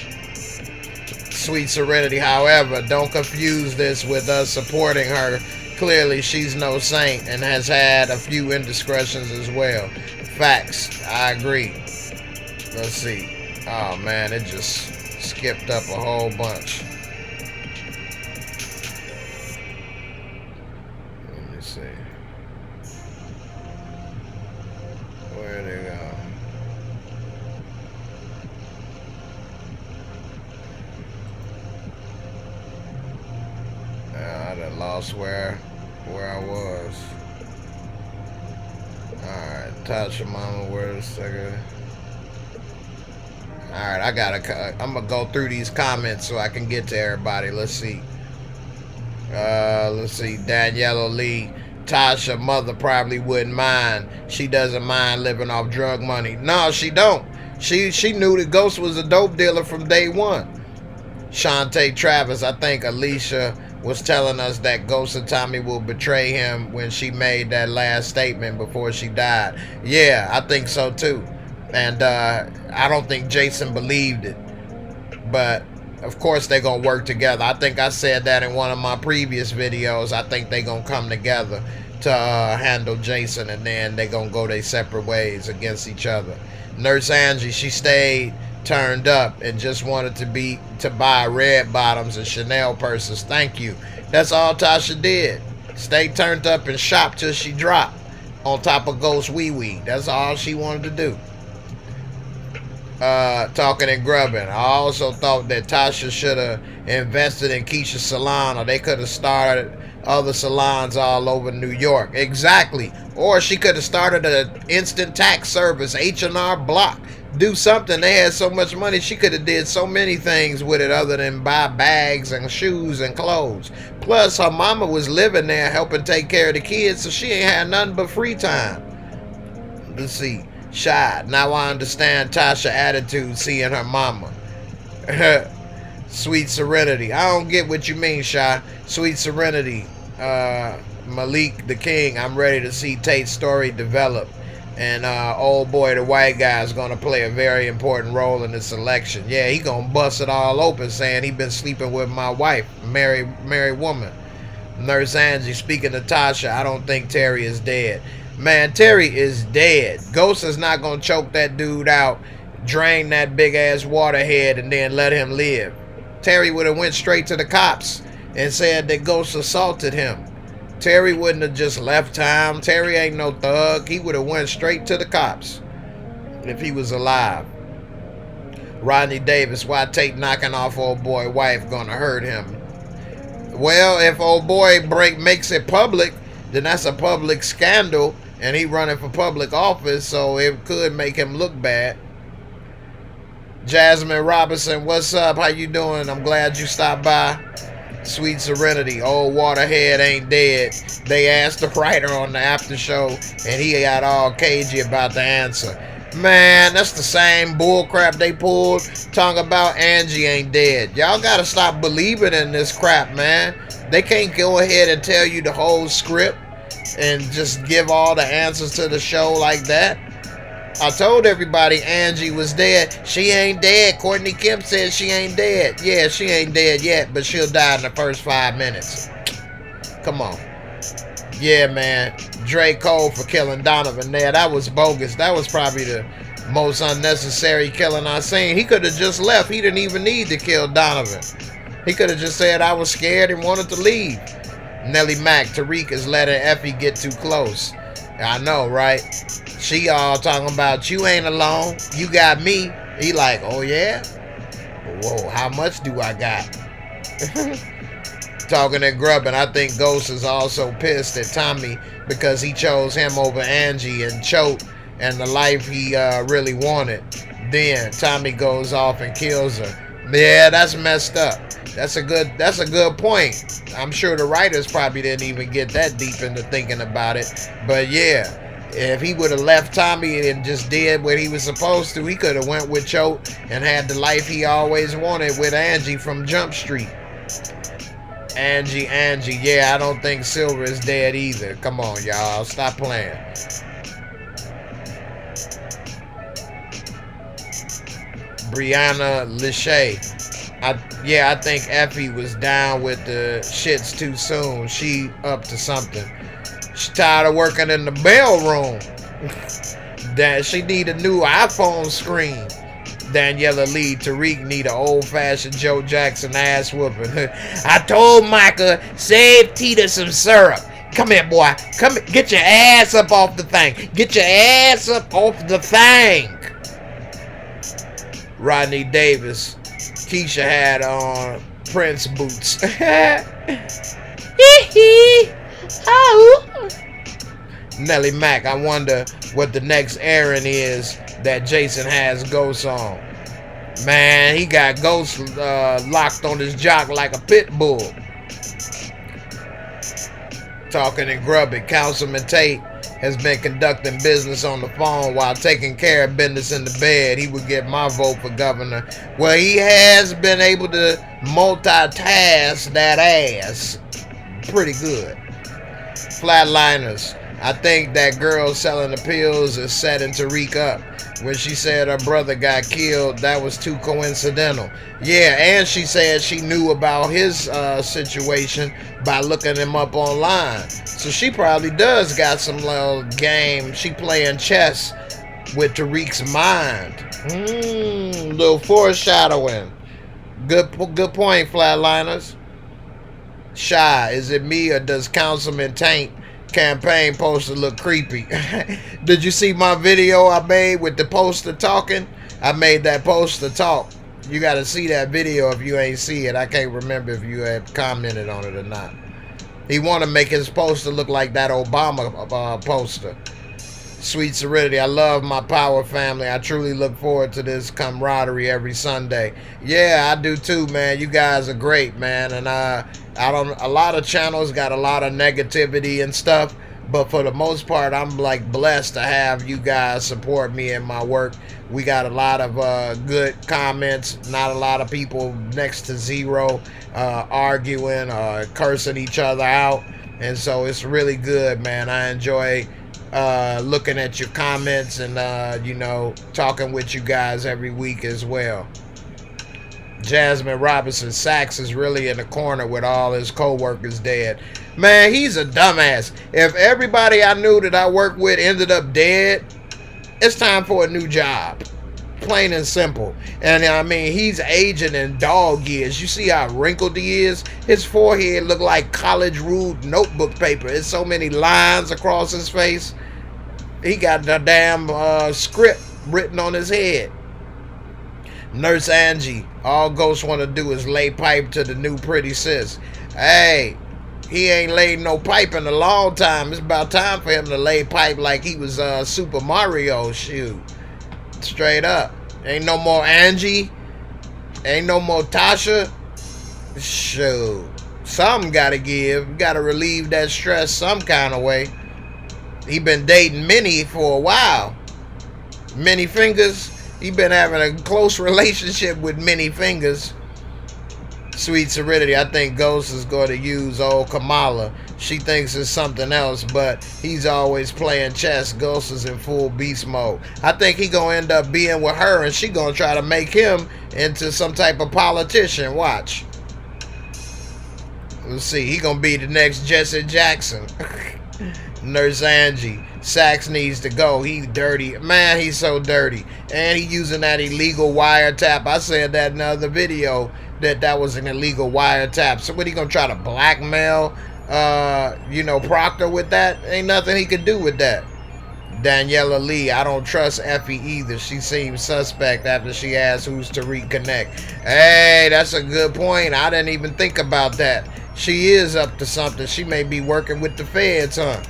Sweet Serenity, however, don't confuse this with us supporting her. Clearly, she's no saint and has had a few indiscretions as well. Facts. I agree. Let's see. Oh, man, it just skipped up a whole bunch. Let me see. Where'd it go? I done lost where I was. Alright, Tasha mama, where a second. Alright, I'm gonna go through these comments so I can get to everybody. Let's see. Let's see. Daniela Lee. Tasha mother probably wouldn't mind. She doesn't mind living off drug money. No, she don't. She knew that Ghost was a dope dealer from day one. Shantae Travis, I think Alicia was telling us that Ghost and Tommy will betray him when she made that last statement before she died. Yeah, I think so too. And I don't think Jason believed it. But of course they're going to work together. I think I said that in one of my previous videos. I think they're going to come together to handle Jason, and then they're going to go their separate ways against each other. Nurse Angie, she stayed turned up and just wanted to buy red bottoms and Chanel purses. Thank you. That's all Tasha did. Stay turned up and shop till she dropped on top of Ghost Wee Wee. That's all she wanted to do. Talking and grubbing. I also thought that Tasha should have invested in Keisha's salon, or they could have started other salons all over New York. Exactly. Or she could have started an instant tax service, H&R Block. Do something. They had so much money, she could have did so many things with it other than buy bags and shoes and clothes. Plus, her mama was living there helping take care of the kids, so she ain't had nothing but free time. Let's see. Shy. Now I understand Tasha's attitude seeing her mama. Sweet Serenity. I don't get what you mean, Shy. Sweet Serenity. Malik the King. I'm ready to see Tate's story develop. And old boy, the white guy, is going to play a very important role in this election. Yeah, he going to bust it all open saying he been sleeping with my wife, married woman. Nurse Angie, speaking to Tasha, I don't think Terry is dead. Man, Terry is dead. Ghost is not gonna choke that dude out, drain that big ass water head, and then let him live. Terry would have went straight to the cops and said that Ghost assaulted him. Terry wouldn't have just left time. Terry ain't no thug. He would have went straight to the cops if he was alive. Rodney Davis, why Tate knocking off old boy wife gonna hurt him? Well, if old boy makes it public, then that's a public scandal, and he running for public office, so it could make him look bad. Jasmine Robinson, what's up? How you doing? I'm glad you stopped by. Sweet Serenity, old Waterhead ain't dead. They asked the writer on the after show, and he got all cagey about the answer. Man, that's the same bullcrap they pulled talking about Angie ain't dead. Y'all gotta stop believing in this crap, man. They can't go ahead and tell you the whole script and just give all the answers to the show like that. I told everybody Angie was dead. She ain't dead. Courtney Kemp said she ain't dead. Yeah, she ain't dead yet, but she'll die in the first 5 minutes. Come on. Yeah, man. Dre Cole for killing Donovan there. That was bogus. That was probably the most unnecessary killing I seen. He could have just left. He didn't even need to kill Donovan. He could have just said I was scared and wanted to leave. Nellie Mack, Tariq is letting Effie get too close. I know, right? She all talking about you ain't alone. You got me. He like, oh yeah? Whoa, how much do I got? Talking and grubbing. I think Ghost is also pissed at Tommy because he chose him over Angie and Choate and the life he really wanted. Then Tommy goes off and kills her. Yeah, that's messed up. That's a good point. I'm sure the writers probably didn't even get that deep into thinking about it. But yeah, if he would have left Tommy and just did what he was supposed to, he could have went with Choate and had the life he always wanted with Angie from Jump Street. Angie, yeah, I don't think Silver is dead either. Come on, y'all, stop playing. Brianna Lachey, I think Effie was down with the shits too soon. She up to something. She tired of working in the mailroom. That she need a new iPhone screen. Daniela Lee, Tariq need an old-fashioned Joe Jackson ass whooping. I told Micah, save Tita some syrup. Come here, boy. Come here. Get your ass up off the thing. Get your ass up off the thing. Rodney Davis. Keisha had on Prince boots. Oh. Nellie Mack, I wonder what the next errand is that Jason has Ghost on. Man, he got Ghost locked on his jock like a pit bull. Talking and grubbing. Councilman Tate has been conducting business on the phone while taking care of business in the bed. He would get my vote for governor. Well, he has been able to multitask that ass pretty good. Flatliners. I think that girl selling the pills is setting Tariq up. When she said her brother got killed, that was too coincidental. Yeah, and she said she knew about his situation by looking him up online. So she probably does got some little game. She playing chess with Tariq's mind. Little foreshadowing. Good point, Flatliners. Shy, is it me or does Councilman Taint campaign poster look creepy? Did you see my video I made with the poster talking? I made that poster talk. You got to see that video if you ain't see it. I can't remember if you had commented on it or not. He want to make his poster look like that Obama poster. Sweet Serenity, I love my Power family. I truly look forward to this camaraderie every Sunday. Yeah, I do too, man. You guys are great, man. And a lot of channels got a lot of negativity and stuff, but for the most part, I'm like blessed to have you guys support me in my work. We got a lot of good comments, not a lot of people next to zero arguing or cursing each other out, and so it's really good, man. I enjoy looking at your comments and you know, talking with you guys every week as well. Jasmine Robinson Sachs is really in the corner with all his co-workers dead. Man, he's a dumbass. If everybody I knew that I worked with ended up dead, it's time for a new job. Plain and simple. And I mean, he's aging in dog years. You see how wrinkled he is? His forehead look like college ruled notebook paper. There's so many lines across his face. He got the damn script written on his head. Nurse Angie, all Ghost want to do is lay pipe to the new pretty sis. Hey, he ain't laid no pipe in a long time. It's about time for him to lay pipe like he was Super Mario. Shoot. Straight up. Ain't no more Angie. Ain't no more Tasha. Shoot. Something gotta give. Gotta relieve that stress some kind of way. He been dating Minnie for a while. Many Fingers. He been having a close relationship with Many Fingers. Sweet Serenity, I think Ghost is going to use old Kamala. She thinks it's something else, but he's always playing chess. Ghost is in full beast mode. I think he going to end up being with her, and she going to try to make him into some type of politician. Watch. Let's see. He going to be the next Jesse Jackson. Nurse Angie. Sax needs to go. He's dirty. Man, he's so dirty. And he using that illegal wiretap. I said that in another video that was an illegal wiretap. So what, he gonna try to blackmail Proctor with that? Ain't nothing he could do with that. Daniela Lee, I don't trust Effie either. She seems suspect after she asked who's Tariq Connect. Hey, that's a good point. I didn't even think about that. She is up to something. She may be working with the feds, huh?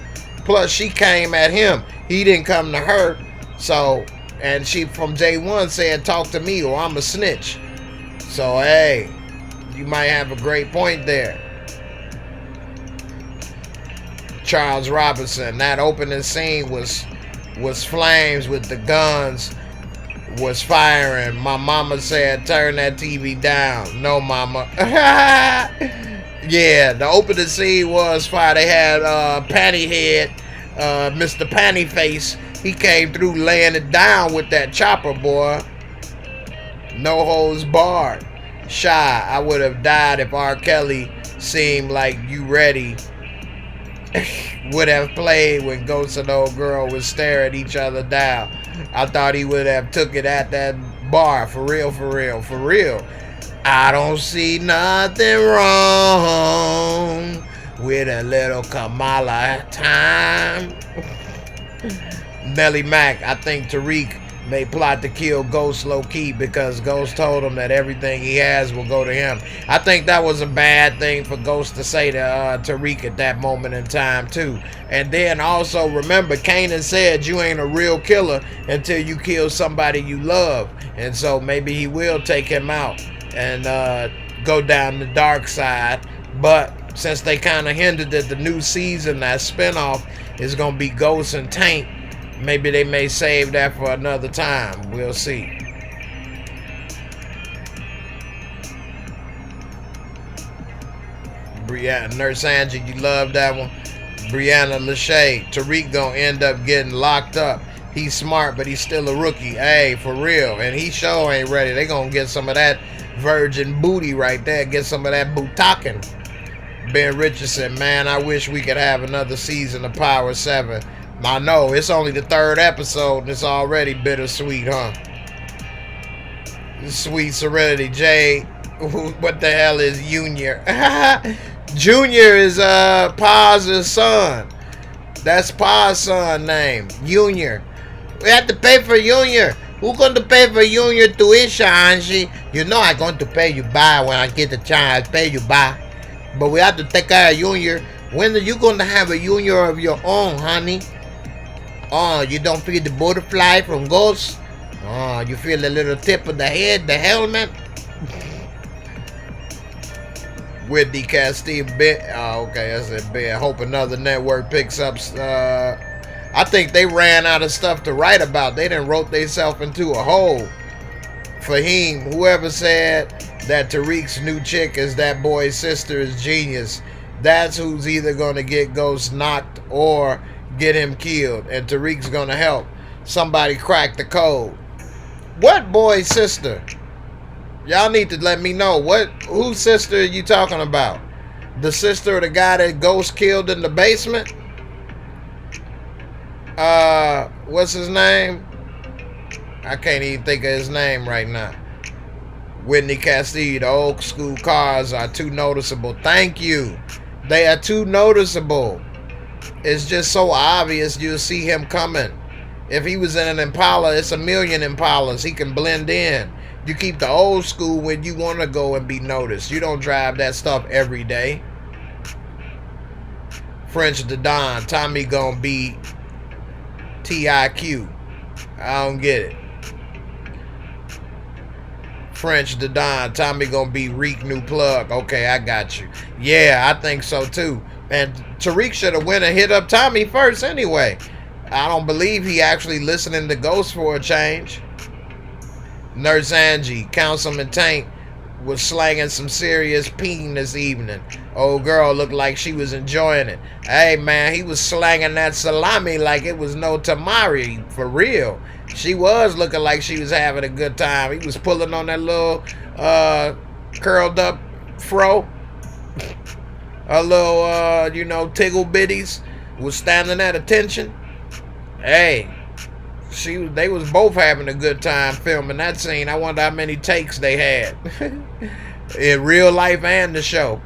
Plus, she came at him. He didn't come to her. So, and she from day one said, talk to me or I'm a snitch. So, hey, you might have a great point there. Charles Robinson, that opening scene was flames with the guns, was firing. My mama said, turn that TV down. No, mama. Yeah, the opening scene was fire. They had Panty Head, Mr. Panty Face. He came through laying it down with that chopper, boy. No holds barred. Shy, I would have died if R. Kelly seemed like You Ready would have played when Ghost and old girl would stare at each other down. I thought he would have took it at that bar. For real, for real, for real. I don't see nothing wrong with a little Kamala time. Nelly Mack, I think Tariq may plot to kill Ghost low-key because Ghost told him that everything he has will go to him. I think that was a bad thing for Ghost to say to Tariq at that moment in time, too. And then also, remember, Kanan said you ain't a real killer until you kill somebody you love. And so maybe he will take him out and go down the dark side. But since they kind of hinted that the new season, that spinoff, is going to be Ghost and Tank, maybe they may save that for another time. We'll see. Brianna, Nurse Angie, you love that one? Brianna Lachey, Tariq gonna end up getting locked up. He's smart, but he's still a rookie. Hey, for real. And he sure ain't ready. They gonna get some of that virgin booty right there. Get some of that bootakin. Ben Richardson, man, I wish we could have another season of Power 7. I know, it's only the 3rd episode and it's already bittersweet, huh? Sweet Serenity. Jay, what the hell is Junior? Junior is Pa's son. That's Pa's son name, Junior. We have to pay for Junior. Who's going to pay for Junior tuition, Angie? You know I'm going to pay you back when I get the chance. I'll pay you back. But we have to take care of Junior. When are you going to have a Junior of your own, honey? Oh, you don't feel the butterfly from Ghost? Oh, you feel the little tip of the head, the helmet? Whitney Castillo, okay, that's a bit. Hope another network picks up. I think they ran out of stuff to write about. They done wrote themselves into a hole. Fahim, whoever said that Tariq's new chick is that boy's sister is genius. That's who's either going to get Ghost knocked or get him killed, and Tariq's gonna help somebody crack the code. What boy's sister? Y'all need to let me know. Whose sister are you talking about? The sister of the guy that Ghost killed in the basement? What's his name? I can't even think of his name right now. Whitney Castillo. The old school cars are too noticeable. Thank you. They are too noticeable. It's just so obvious you'll see him coming. If he was in an Impala, it's a million Impalas. He can blend in. You keep the old school when you want to go and be noticed. You don't drive that stuff every day. French the Don. Tommy gonna be TIQ. I don't get it. French the Don. Tommy gonna be Reek New Plug. Okay, I got you. Yeah, I think so too. And Tariq should have went and hit up Tommy first anyway. I don't believe he actually listening to Ghost for a change. Nurse Angie, Councilman Tank was slanging some serious peen this evening. Old girl looked like she was enjoying it. Hey man, he was slanging that salami like it was no tamari, for real. She was looking like she was having a good time. He was pulling on that little curled up fro. A little tiggle bitties was standing at attention. Hey, they was both having a good time filming that scene. I wonder how many takes they had in real life and the show.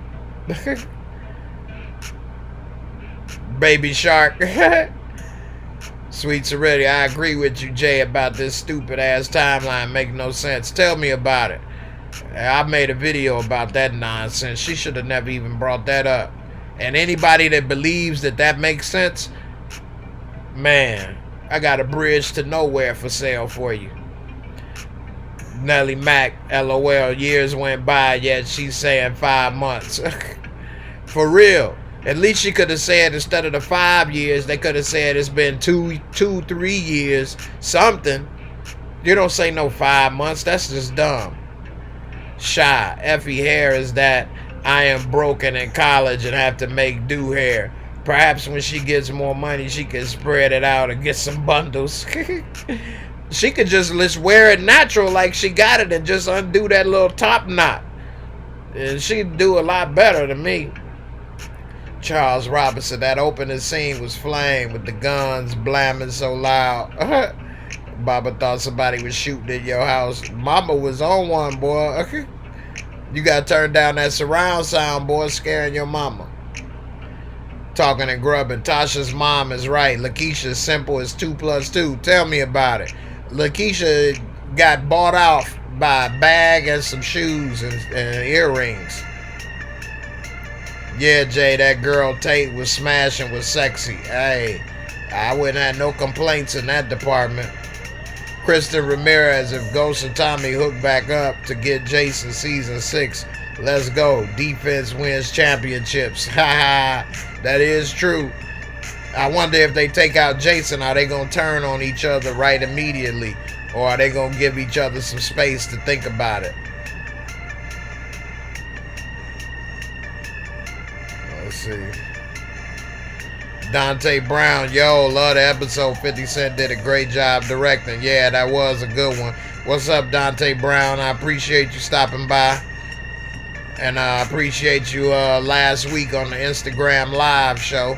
Baby Shark. Sweet Serenity, I agree with you, Jay, about this stupid ass timeline. Make no sense. Tell me about it. I made a video about that nonsense. She should have never even brought that up. And anybody that believes that makes sense, man, I got a bridge to nowhere for sale for you. Nellie Mac, LOL, years went by, yet she's saying 5 months. For real. At least she could have said, instead of the 5 years, they could have said it's been 3 years, something. You don't say no 5 months. That's just dumb. Shy. Effie hair is that I am broken in college and have to make do hair. Perhaps when she gets more money, she can spread it out and get some bundles. She could just wear it natural like she got it and just undo that little top knot. And she'd do a lot better than me. Charles Robinson, that opening scene was flame with the guns blamming so loud. Baba thought somebody was shooting in your house. Mama was on one, boy. You got to turn down that surround sound, boy, scaring your mama. Talking and grubbing. Tasha's mom is right. Lakeisha's simple as 2 + 2. Tell me about it. Lakeisha got bought off by a bag and some shoes and earrings. Yeah, Jay, that girl Tate was smashing was sexy. Hey, I wouldn't have no complaints in that department. Kristen Ramirez, if Ghost and Tommy hook back up to get Jason season 6, let's go. Defense wins championships. Haha, that is true. I wonder if they take out Jason, are they going to turn on each other right immediately? Or are they going to give each other some space to think about it? Let's see. Dante Brown, yo, love the episode. 50 Cent did a great job directing. Yeah, that was a good one. What's up, Dante Brown? I appreciate you stopping by. And I appreciate you last week on the Instagram live show.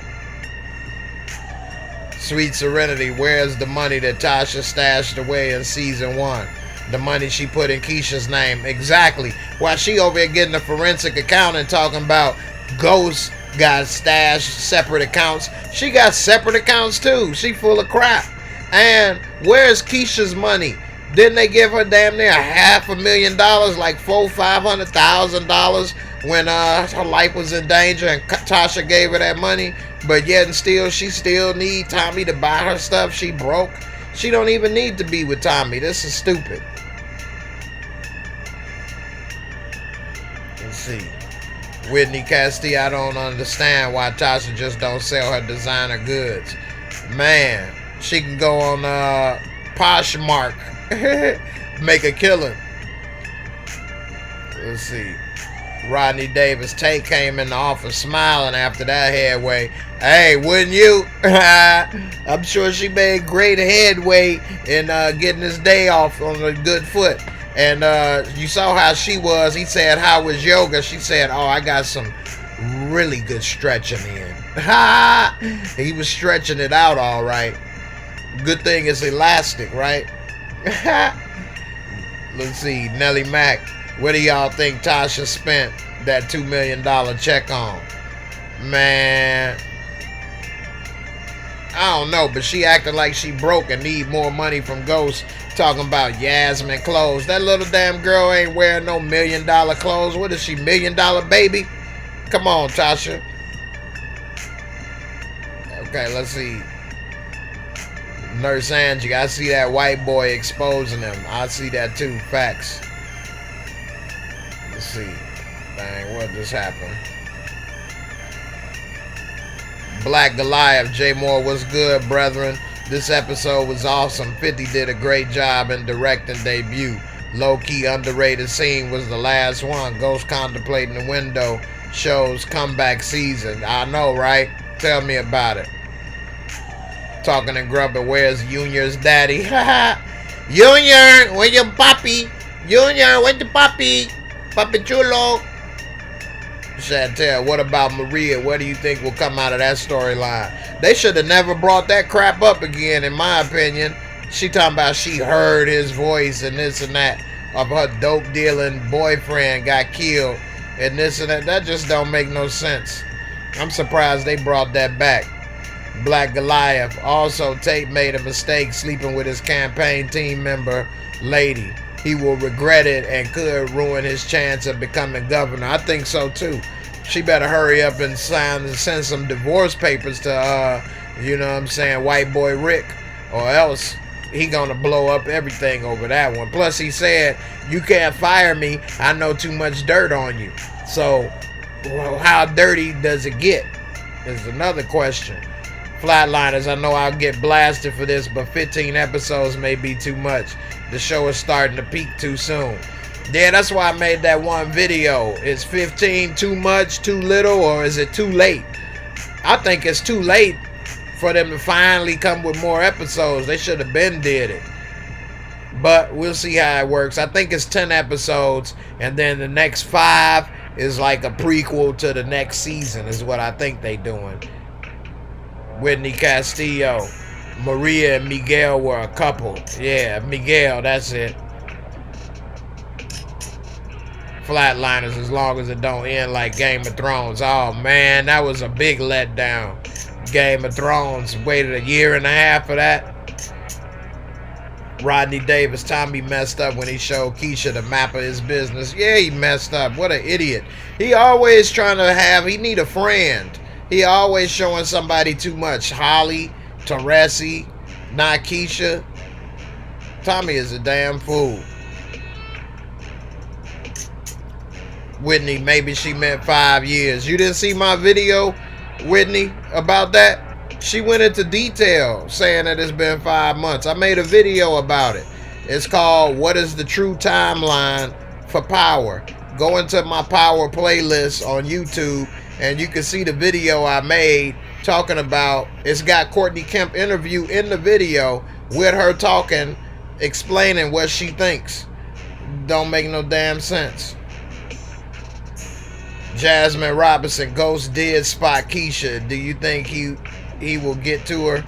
Sweet Serenity, where's the money that Tasha stashed away in season 1? The money she put in Keisha's name. Exactly. While she over here getting a forensic accountant talking about Ghost got stashed separate accounts. She got separate accounts too. She full of crap. And where's Keisha's money? Didn't they give her damn near $500,000, like $500,000 when her life was in danger and Tasha gave her that money? But yet and still, she still need Tommy to buy her stuff. She broke. She don't even need to be with Tommy. This is stupid. Let's see. Whitney Castillo, I don't understand why Tasha just don't sell her designer goods. Man, she can go on Poshmark, make a killing. Let's see. Rodney Davis Tate came in the office smiling after that headway. Hey, wouldn't you? I'm sure she made great headway in getting this day off on a good foot. And you saw how she was. He said, how was yoga? She said, oh, I got some really good stretching in. He was stretching it out all right. Good thing it's elastic, right? Let's see, Nellie Mack. What do y'all think Tasha spent that $2 million check on? Man, I don't know, but she acted like she broke and need more money from Ghost, talking about Yasmin clothes. That little damn girl ain't wearing no $1 million clothes. What is she, $1 million baby? Come on, Tasha. Okay, let's see. Nurse Angie, I see that white boy exposing him. I see that too. Facts. Let's see. Dang, what just happened? Black Goliath, J Moore, what's good, brethren? This episode was awesome. 50 did a great job in directing debut. Low-key underrated scene was the last one. Ghost contemplating the window shows comeback season. I know, right? Tell me about it. Talking and grubbing, where's Junior's daddy? Junior, where's your papi? Junior, where's the papi? Papi chulo. Chantel, what about Maria? What do you think will come out of that storyline? They should have never brought that crap up again, in my opinion. She talking about she heard his voice and this and that of her dope dealing boyfriend got killed and this and that. That just don't make no sense. I'm surprised they brought that back. Black Goliath. Also, Tate made a mistake sleeping with his campaign team member, Lady. He will regret it and could ruin his chance of becoming governor. I think so too. She better hurry up and send some divorce papers to, you know what I'm saying, white boy Rick, or else he gonna blow up everything over that one. Plus, he said, you can't fire me. I know too much dirt on you. So, well, how dirty does it get? Is another question. Flatliners, I know I'll get blasted for this, but 15 episodes may be too much. The show is starting to peak too soon. Yeah, that's why I made that one video. Is 15 too much, too little, or is it too late? I think it's too late for them to finally come with more episodes. They should have been did it. But we'll see how it works. I think it's 10 episodes, and then the next 5 is like a prequel to the next season, is what I think they doing. Whitney Castillo, Maria and Miguel were a couple. Yeah, Miguel, that's it. Flatliners, as long as it don't end like Game of Thrones. Oh man, that was a big letdown. Game of Thrones waited 1.5 years for that. Rodney Davis, Tommy messed up when he showed Keisha the map of his business. Yeah, he messed up. What an idiot. He always trying to he need a friend. He always showing somebody too much. Holly, Teresi, not Keisha. Tommy is a damn fool. Whitney, maybe she meant 5 years. You didn't see my video, Whitney, about that? She went into detail saying that it's been 5 months. I made a video about it. It's called What is the True Timeline for Power? Go into my Power playlist on YouTube and you can see the video I made talking about, it's got Courtney Kemp interview in the video with her talking, explaining what she thinks. Don't make no damn sense. Jasmine Robinson, Ghost did spot Keisha. Do you think he will get to her?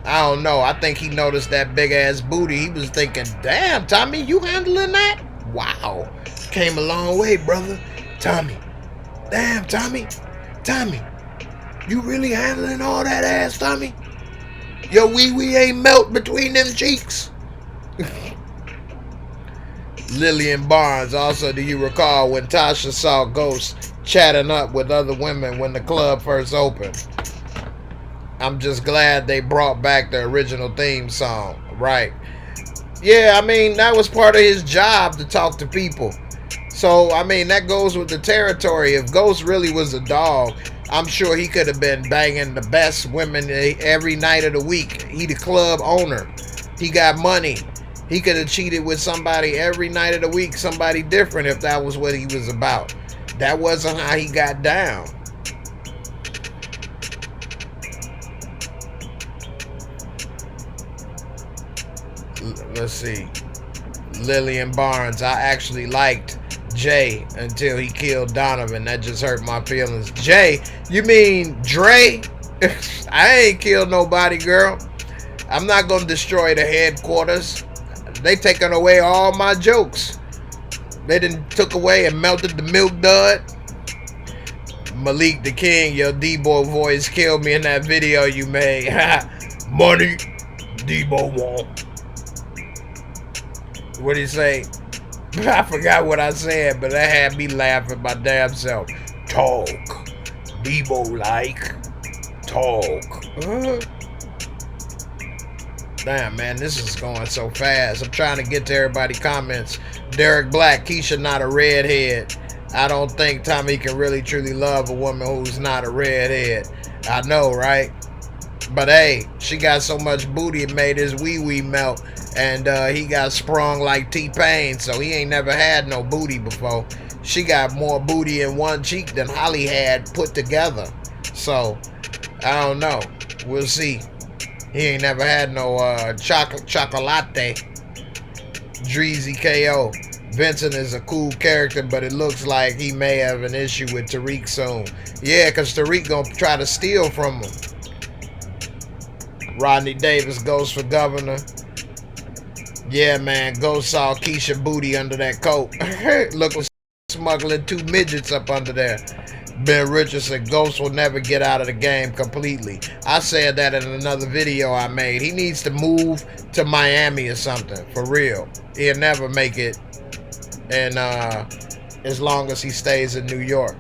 I don't know. I think he noticed that big ass booty. He was thinking, damn, Tommy, you handling that? Wow. Came a long way, brother. Tommy. Damn, Tommy. Tommy. You really handling all that ass, Tommy? Your wee-wee ain't melt between them cheeks. Lillian Barnes, also, do you recall when Tasha saw Ghost chatting up with other women when the club first opened? I'm just glad they brought back the original theme song. Right. Yeah, I mean, that was part of his job to talk to people. So, I mean, that goes with the territory. If Ghost really was a dog, I'm sure he could have been banging the best women every night of the week. He the club owner. He got money. He could have cheated with somebody every night of the week, somebody different, if that was what he was about. That wasn't how he got down. Let's see. Lillian Barnes. I actually liked Jay until he killed Donovan. That just hurt my feelings. Jay? You mean Dre? I ain't killed nobody, girl. I'm not gonna destroy the headquarters. They taking away all my jokes. They done took away and melted the milk dud. Malik the King, your Debo voice killed me in that video you made. Money, Debo want. What'd he say? I forgot what I said, but that had me laughing my damn self. Talk. Debo like. Talk. Damn, man, this is going so fast. I'm trying to get to everybody's comments. Derek Black, Keisha not a redhead. I don't think Tommy can really truly love a woman who's not a redhead. I know, right? But hey, she got so much booty it made his wee-wee melt. And he got sprung like T-Pain, so he ain't never had no booty before. She got more booty in one cheek than Holly had put together. So, I don't know. We'll see. He ain't never had no chocolate. Dreezy KO. Vincent is a cool character, but it looks like he may have an issue with Tariq soon. Yeah, because Tariq gonna try to steal from him. Rodney Davis goes for governor. Yeah, man, Ghost saw Keisha booty under that coat. Look, smuggling 2 midgets up under there. Ben Richardson, Ghost will never get out of the game completely. I said that in another video I made. He needs to move to Miami or something, for real. He'll never make it, and as long as he stays in New York.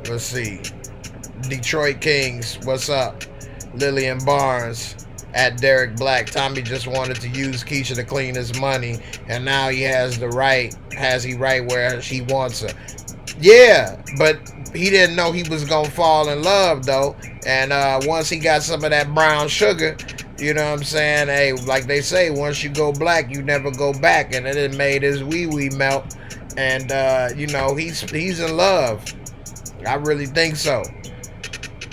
Let's see. Detroit Kings, what's up? Lillian Barnes. At Derek Black, Tommy just wanted to use Keisha to clean his money, and now he has the right. Has he right where he wants her? Yeah, but he didn't know he was gonna fall in love though. And once he got some of that brown sugar, you know what I'm saying? Hey, like they say, once you go black, you never go back. And it made his wee-wee melt. And you know, he's in love. I really think so.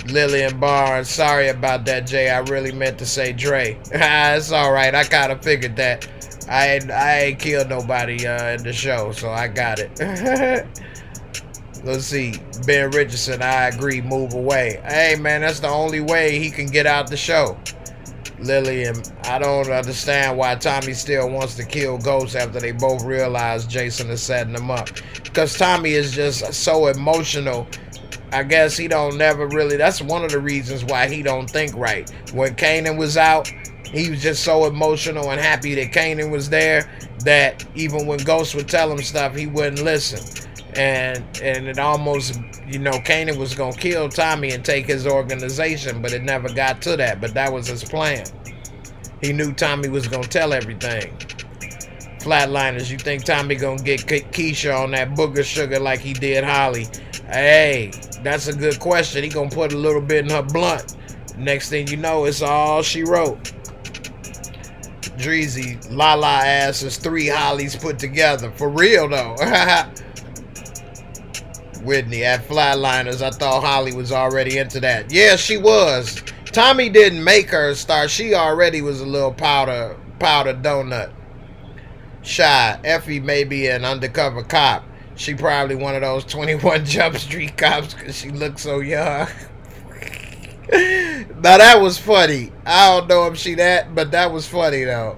Lillian Barnes, sorry about that, Jay. I really meant to say Dre. It's all right. I kind of figured that. I ain't killed nobody in the show, so I got it. Let's see. Ben Richardson, I agree. Move away. Hey, man, that's the only way he can get out the show. Lillian, I don't understand why Tommy still wants to kill Ghost after they both realize Jason is setting them up. Because Tommy is just so emotional. I guess he don't never really, that's one of the reasons why he don't think right. When Kanan was out, he was just so emotional and happy that Kanan was there that even when Ghost would tell him stuff, he wouldn't listen. And it almost, you know, Kanan was going to kill Tommy and take his organization, but it never got to that. But that was his plan. He knew Tommy was going to tell everything. Flatliners, you think Tommy going to get Keisha on that booger sugar like he did Holly? Hey, that's a good question. He gonna put a little bit in her blunt. Next thing you know, it's all she wrote. Dreezy, Lala ass is 3 Hollies put together. For real though. Whitney, at Flatliners, I thought Holly was already into that. Yeah, she was. Tommy didn't make her a star. She already was a little powder donut. Shy, Effie may be an undercover cop. She probably one of those 21 Jump Street cops because she looks so young. Now that was funny. I don't know if she that, but that was funny though.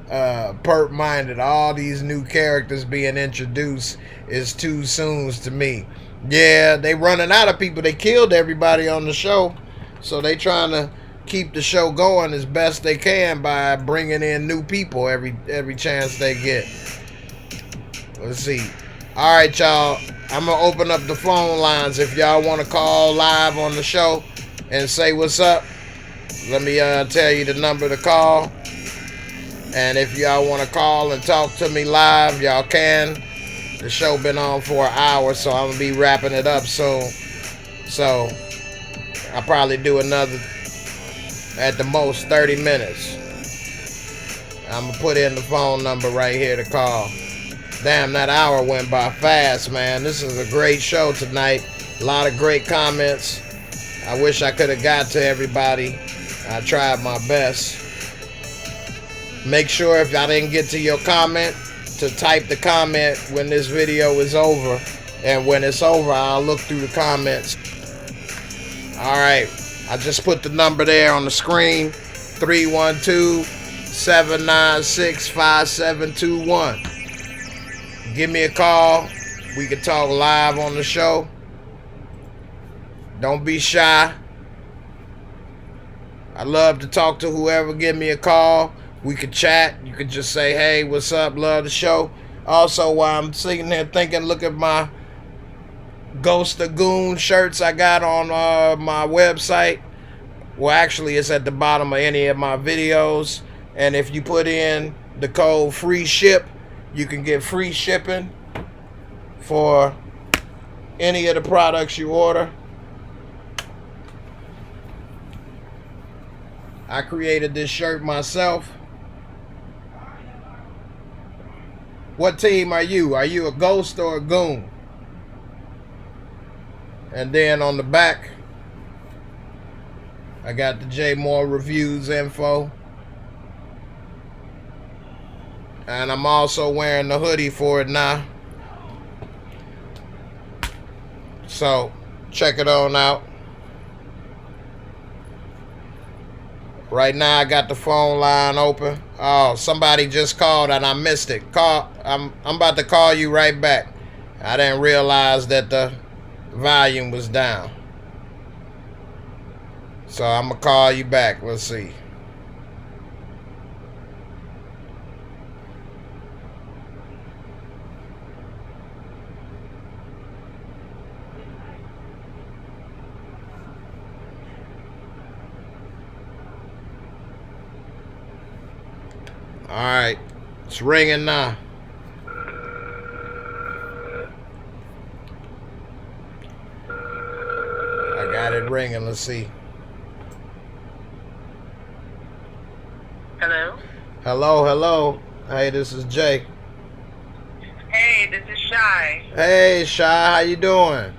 Perp-minded. All these new characters being introduced is too soon to me. Yeah, they running out of people. They killed everybody on the show. So they trying to keep the show going as best they can by bringing in new people every chance they get. Let's see. All right, y'all. I'm going to open up the phone lines if y'all want to call live on the show and say what's up. Let me tell you the number to call. And if y'all want to call and talk to me live, y'all can. The show been on for an hour, so I'm going to be wrapping it up soon. So I'll probably do another, at the most, 30 minutes. I'm going to put in the phone number right here to call. Damn, that hour went by fast, man. This is a great show tonight. A lot of great comments. I wish I could have got to everybody. I tried my best. Make sure if I didn't get to your comment to type the comment when this video is over. And when it's over, I'll look through the comments. Alright, I just put the number there on the screen. 312-796-5721. Give me a call. We can talk live on the show. Don't be shy. I love to talk to whoever give me a call. We could chat. You could just say, hey, what's up? Love the show. Also, while I'm sitting there thinking, look at my Ghost of Goon shirts I got on my website. Well, actually, it's at the bottom of any of my videos. And if you put in the code free ship, you can get free shipping for any of the products you order. I created this shirt myself. What team are you? Are you a ghost or a goon? And then on the back, I got the Jaymoorereviews info. And I'm also wearing the hoodie for it now. So, check it on out. Right now, I got the phone line open. Oh, somebody just called and I missed it. I'm about to call you right back. I didn't realize that the volume was down. So I'm gonna call you back. Let's see. All right, it's ringing now. I got it ringing. Let's see. Hello? Hello, hello. Hey, this is Jay. Hey, this is Shy. Hey, Shy, how you doing?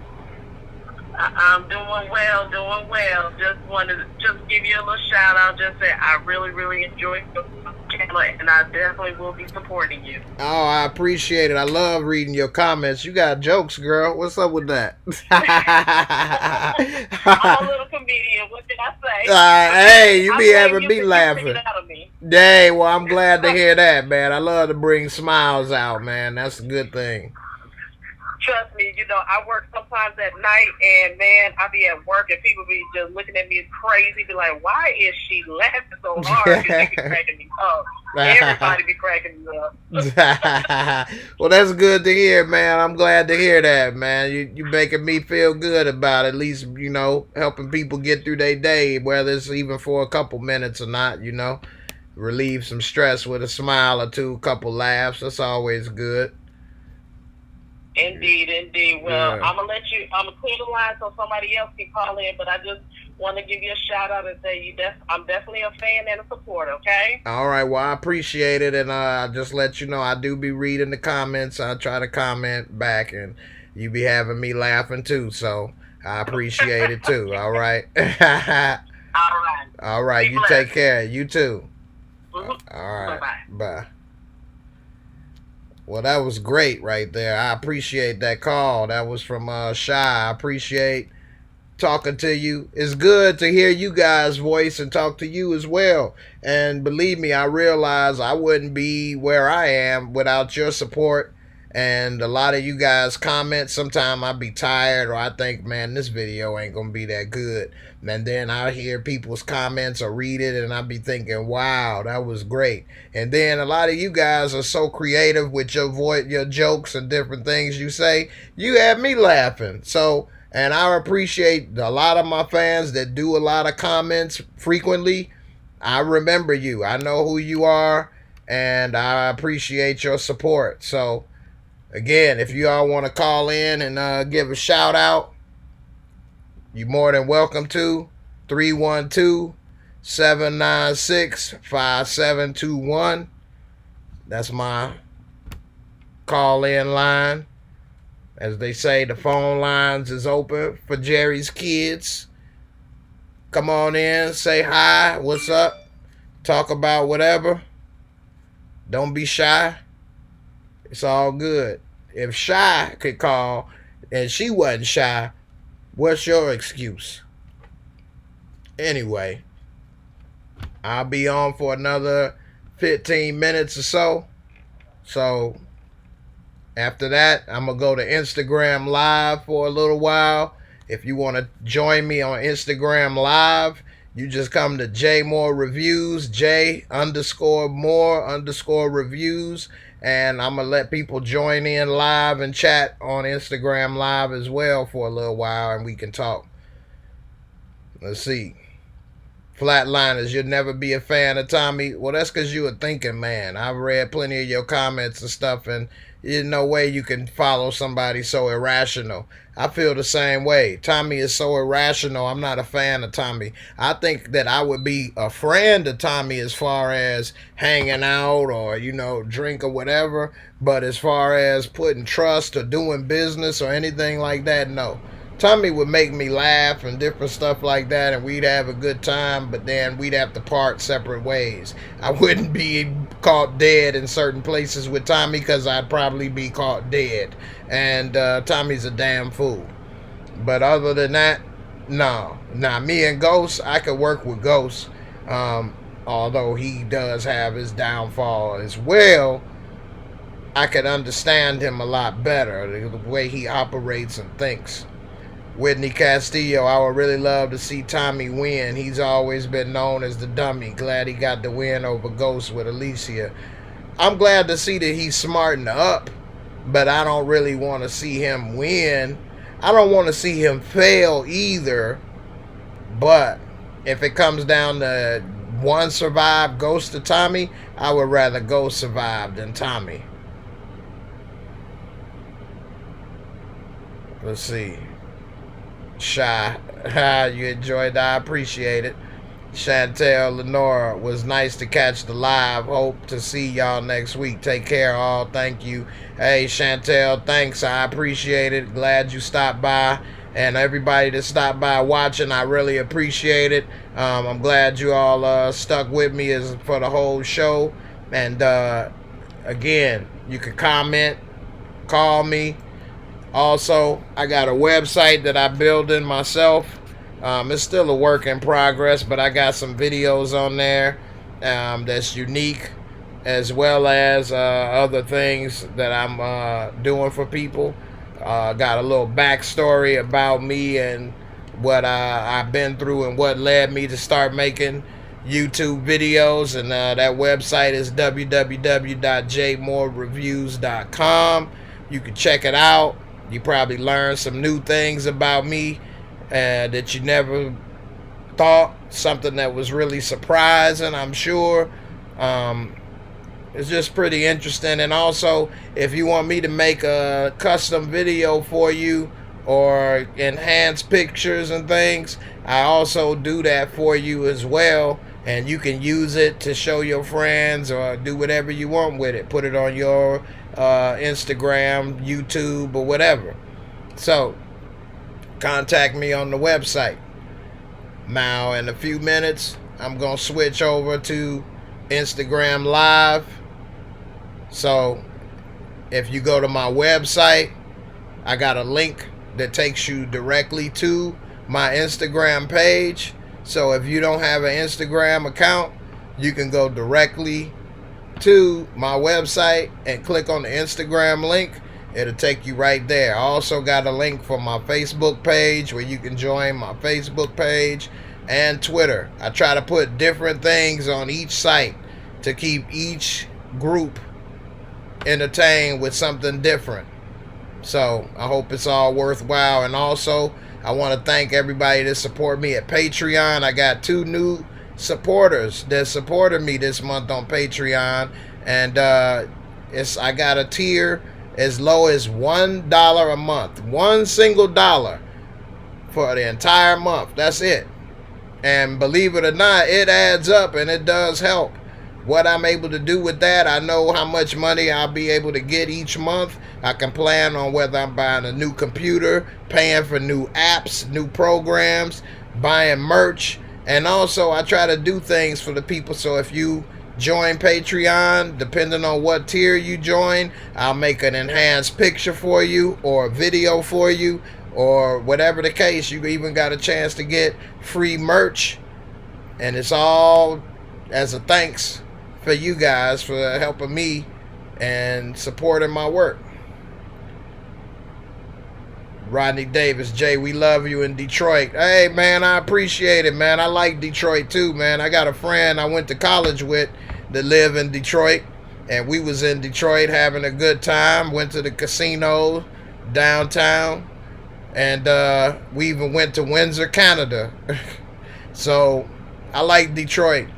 I'm doing well, doing well. Just wanted to give you a little shout out. Just say I really enjoy your channel, and I definitely will be supporting you. Oh, I appreciate it. I love reading your comments. You got jokes, girl. What's up with that? I'm a little comedian. What did I say? Hey, you be having me You laughing. figured it out of me. Dang, well, I'm glad to hear that, man. I love to bring smiles out, man. That's a good thing. Trust me, I work sometimes at night, and man, I be at work, and people be just looking at me crazy, be like, "Why is she laughing so hard?" Because she be cracking me up. Everybody be cracking me up. Well, that's good to hear, man. I'm glad to hear that, man. You making me feel good about it. At least helping people get through their day, whether it's even for a couple minutes or not. Relieve some stress with a smile or two, a couple laughs. That's always good. Indeed. Well, yeah. I'm gonna clear the line so somebody else can call in, but I just want to give you a shout out and say I'm definitely a fan and a supporter. Okay. All right. Well, I appreciate it, and I just let you know I do be reading the comments. I try to comment back, and you be having me laughing too. So I appreciate it too. All right. All right. You take care. You too. Mm-hmm. All right. Bye-bye. Bye. Well, that was great right there. I appreciate that call. That was from Shy. I appreciate talking to you. It's good to hear you guys' voice and talk to you as well. And believe me, I realize I wouldn't be where I am without your support. And a lot of you guys comment. Sometimes I be tired or I think, man, this video ain't going to be that good. And then I hear people's comments or read it and I be thinking, wow, that was great. And then a lot of you guys are so creative with your jokes and different things you say. You have me laughing. So, and I appreciate a lot of my fans that do a lot of comments frequently. I remember you. I know who you are and I appreciate your support. So, again, if you all want to call in and give a shout out, you're more than welcome to. 312-796-5721. That's my call-in line. As they say, the phone lines is open for Jerry's kids. Come on in, say hi, what's up, talk about whatever. Don't be shy. It's all good. If Shy could call and she wasn't shy, what's your excuse? Anyway, I'll be on for another 15 minutes or so. So after that, I'm going to go to Instagram Live for a little while. If you want to join me on Instagram Live, you just come to Jaymoorereviews, J_more_reviews. And I'm going to let people join in live and chat on Instagram Live as well for a little while, and we can talk. Let's see. Flatliners, you'll never be a fan of Tommy. Well, that's because you're a thinking man. I've read plenty of your comments and stuff, and there's no way you can follow somebody so irrational. I feel the same way. Tommy is so irrational. I'm not a fan of Tommy. I think that I would be a friend of Tommy as far as hanging out or, drink or whatever. But as far as putting trust or doing business or anything like that, no. Tommy would make me laugh and different stuff like that, and we'd have a good time, but then we'd have to part separate ways. I wouldn't be caught dead in certain places with Tommy because I'd probably be caught dead. And Tommy's a damn fool. But other than that, no. Now, me and Ghost, I could work with Ghost, although he does have his downfall as well. I could understand him a lot better, the way he operates and thinks. Whitney Castillo, I would really love to see Tommy win. He's always been known as the dummy. Glad he got the win over Ghost with Alicia. I'm glad to see that he's smarting up, but I don't really want to see him win. I don't want to see him fail either, but if it comes down to one survive, Ghost to Tommy, I would rather Ghost survive than Tommy. Let's see. Shy, you enjoyed that. I appreciate it. Chantel Lenora, was nice to catch the live. Hope to see y'all next week. Take care, all. Thank you. Hey, Chantel, thanks. I appreciate it. Glad you stopped by. And everybody that stopped by watching, I really appreciate it. I'm glad you all stuck with me for the whole show. And again, you can comment, call me. Also, I got a website that I'm building myself. It's still a work in progress, but I got some videos on there that's unique, as well as other things that I'm doing for people. Got a little backstory about me and what I've been through and what led me to start making YouTube videos. And that website is www.jaymoorereviews.com. You can check it out. You probably learn some new things about me that you never thought. Something that was really surprising, I'm sure. It's just pretty interesting. And also, if you want me to make a custom video for you or enhance pictures and things, I also do that for you as well. And you can use it to show your friends or do whatever you want with it. Put it on your Instagram, YouTube, or whatever. So, contact me on the website. Now, in a few minutes, I'm going to switch over to Instagram Live. So, if you go to my website, I got a link that takes you directly to my Instagram page. So if you don't have an Instagram account, you can go directly to my website and click on the Instagram link. It'll take you right there. I also got a link for my Facebook page where you can join my Facebook page and Twitter. I try to put different things on each site to keep each group entertained with something different. So I hope it's all worthwhile. And also, I want to thank everybody that support me at Patreon. I got 2 new supporters that supported me this month on Patreon. And I got a tier as low as $1 a month. One single dollar for the entire month. That's it. And believe it or not, it adds up and it does help. What I'm able to do with that, I know how much money I'll be able to get each month. I can plan on whether I'm buying a new computer, paying for new apps, new programs, buying merch. And also, I try to do things for the people. So if you join Patreon. Depending on what tier you join, I'll make an enhanced picture for you or a video for you, or whatever the case. You even got a chance to get free merch, and it's all as a thanks for you guys for helping me and supporting my work. Rodney Davis, Jay, we love you in Detroit. Hey, man, I appreciate it, man. I like Detroit, too, man. I got a friend I went to college with that live in Detroit, and we was in Detroit having a good time. Went to the casino downtown, and we even went to Windsor, Canada. So, I like Detroit.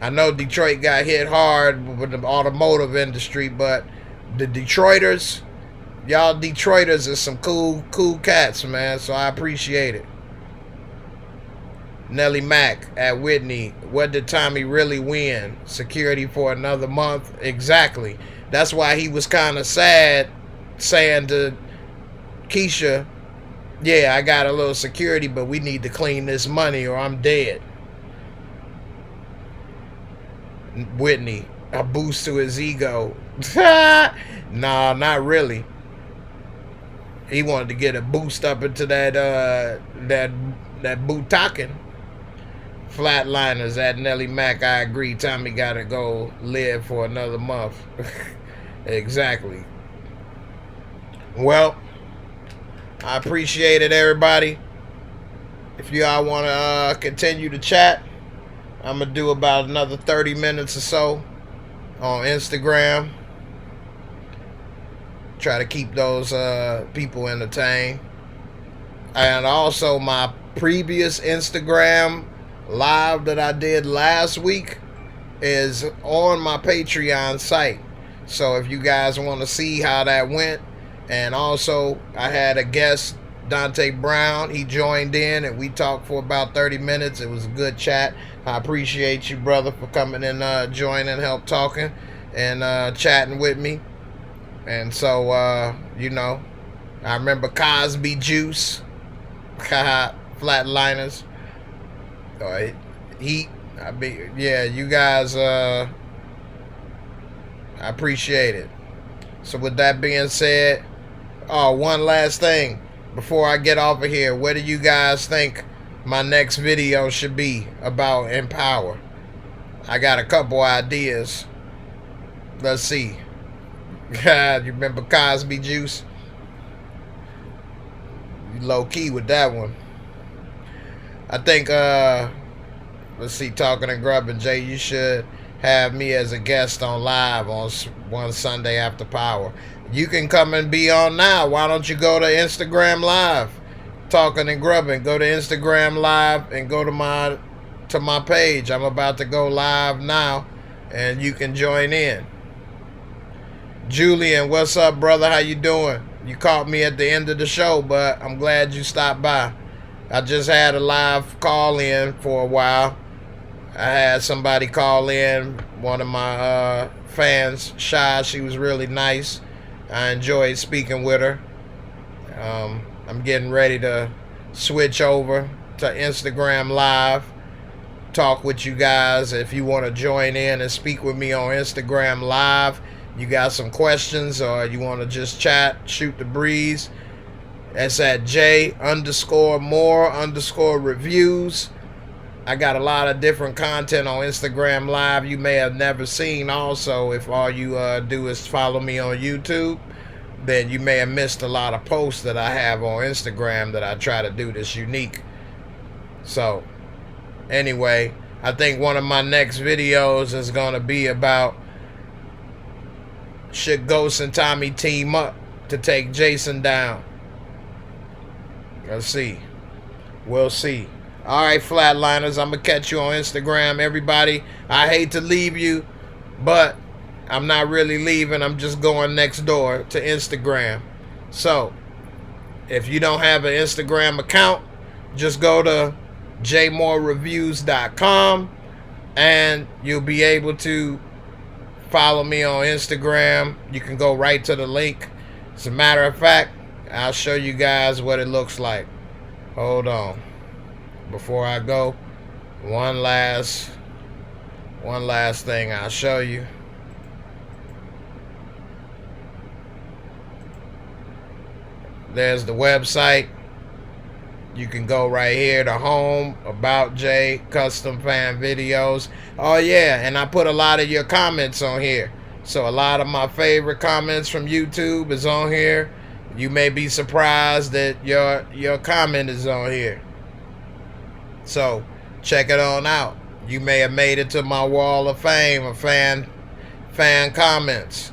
I know Detroit got hit hard with the automotive industry, but the Detroiters... y'all Detroiters are some cool cats, man, so I appreciate it. Nellie Mack at Whitney, what did Tommy really win? Security for another month? Exactly. That's why he was kind of sad, saying to Keisha, yeah, I got a little security, but we need to clean this money or I'm dead. Whitney, a boost to his ego. Nah, not really. He wanted to get a boost up into that Butakin. Flatliners at Nellie Mack, I agree. Tommy gotta go live for another month. Exactly. Well, I appreciate it, everybody. If y'all want to continue to chat, I'm gonna do about another 30 minutes or so on Instagram. Try to keep those people entertained. And also my previous Instagram live that I did last week is on my Patreon site. So if you guys want to see how that went, and also I had a guest, Dante Brown. He joined in and we talked for about 30 minutes. It was a good chat. I appreciate you, brother, for coming and joining, help talking and chatting with me. And so, you know, I remember Cosby Juice, Flatliners, Heat. Yeah, you guys, I appreciate it. So with that being said, one last thing before I get off of here. What do you guys think my next video should be about Empower? I got a couple ideas. Let's see. God, you remember Cosby Juice? You low key with that one. I think, let's see, Talking and Grubbing, Jay, you should have me as a guest on live on one Sunday after Power. You can come and be on now. Why don't you go to Instagram Live? Talking and Grubbing. Go to Instagram Live and go to my page. I'm about to go live now, and you can join in. Julian, what's up, brother? How you doing? You caught me at the end of the show, but I'm glad you stopped by. I just had a live call in for a while. I had somebody call in, one of my fans, Shy. She was really nice. I enjoyed speaking with her. I'm getting ready to switch over to Instagram Live, talk with you guys. If you want to join in and speak with me on Instagram Live, you got some questions or you want to just chat, shoot the breeze, that's at J_more_reviews. I got a lot of different content on Instagram Live you may have never seen. Also, if all you do is follow me on YouTube, then you may have missed a lot of posts that I have on Instagram that I try to do that's unique. So, anyway, I think one of my next videos is going to be about should Ghost and Tommy team up to take Jason down. Let's see. We'll see. All right, Flatliners, I'm going to catch you on Instagram. Everybody, I hate to leave you, but I'm not really leaving. I'm just going next door to Instagram. So, if you don't have an Instagram account, just go to Jaymoorereviews.com and you'll be able to follow me on Instagram. You can go right to the link. As a matter of fact, I'll show you guys what it looks like. Hold on. Before I go, one last One last thing I'll show you. There's the website. You can go right here to home, about Jay, custom fan videos. Oh yeah, and I put a lot of your comments on here. So a lot of my favorite comments from YouTube is on here. You may be surprised that your comment is on here. So check it on out. You may have made it to my wall of fame of fan comments.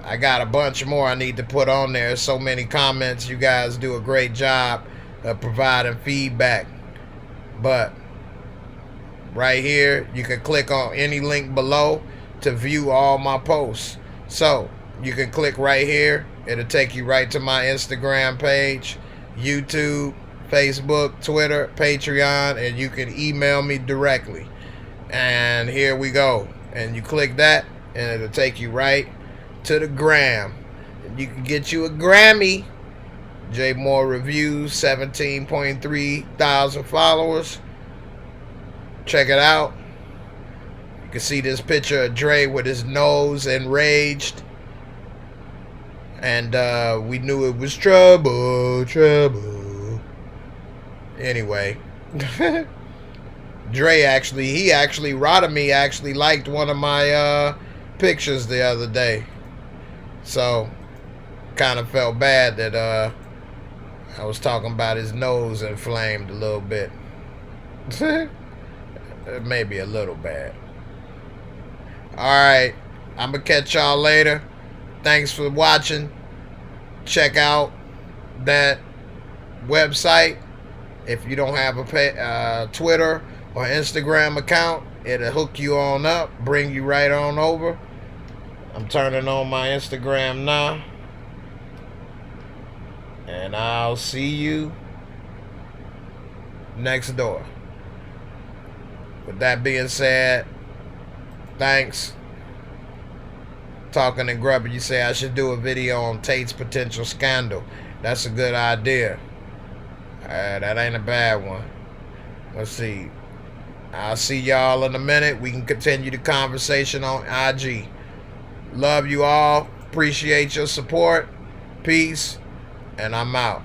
I got a bunch more I need to put on there. So many comments. You guys do a great job of providing feedback. But right here, you can click on any link below to view all my posts. So you can click right here. It'll take you right to my Instagram page, YouTube, Facebook, Twitter, Patreon, and you can email me directly. And here we go. And you click that, and it'll take you right to the gram. You can get you a Grammy. Jaymoorereviews, 17.3 thousand followers. Check it out. You can see this picture of Dre with his nose enraged. And we knew it was trouble. Anyway. Dre Rodamy actually liked one of my pictures the other day. So kind of felt bad that I was talking about his nose inflamed a little bit. Maybe a little bad. Alright, I'm gonna catch y'all later. Thanks for watching. Check out that website. If you don't have a Twitter or Instagram account, it'll hook you on up, bring you right on over. I'm turning on my Instagram now. And I'll see you next door. With that being said, thanks. Talking and grubbing, you say I should do a video on Tate's potential scandal. That's a good idea. That ain't a bad one. Let's see. I'll see y'all in a minute. We can continue the conversation on IG. Love you all. Appreciate your support. Peace. And I'm out.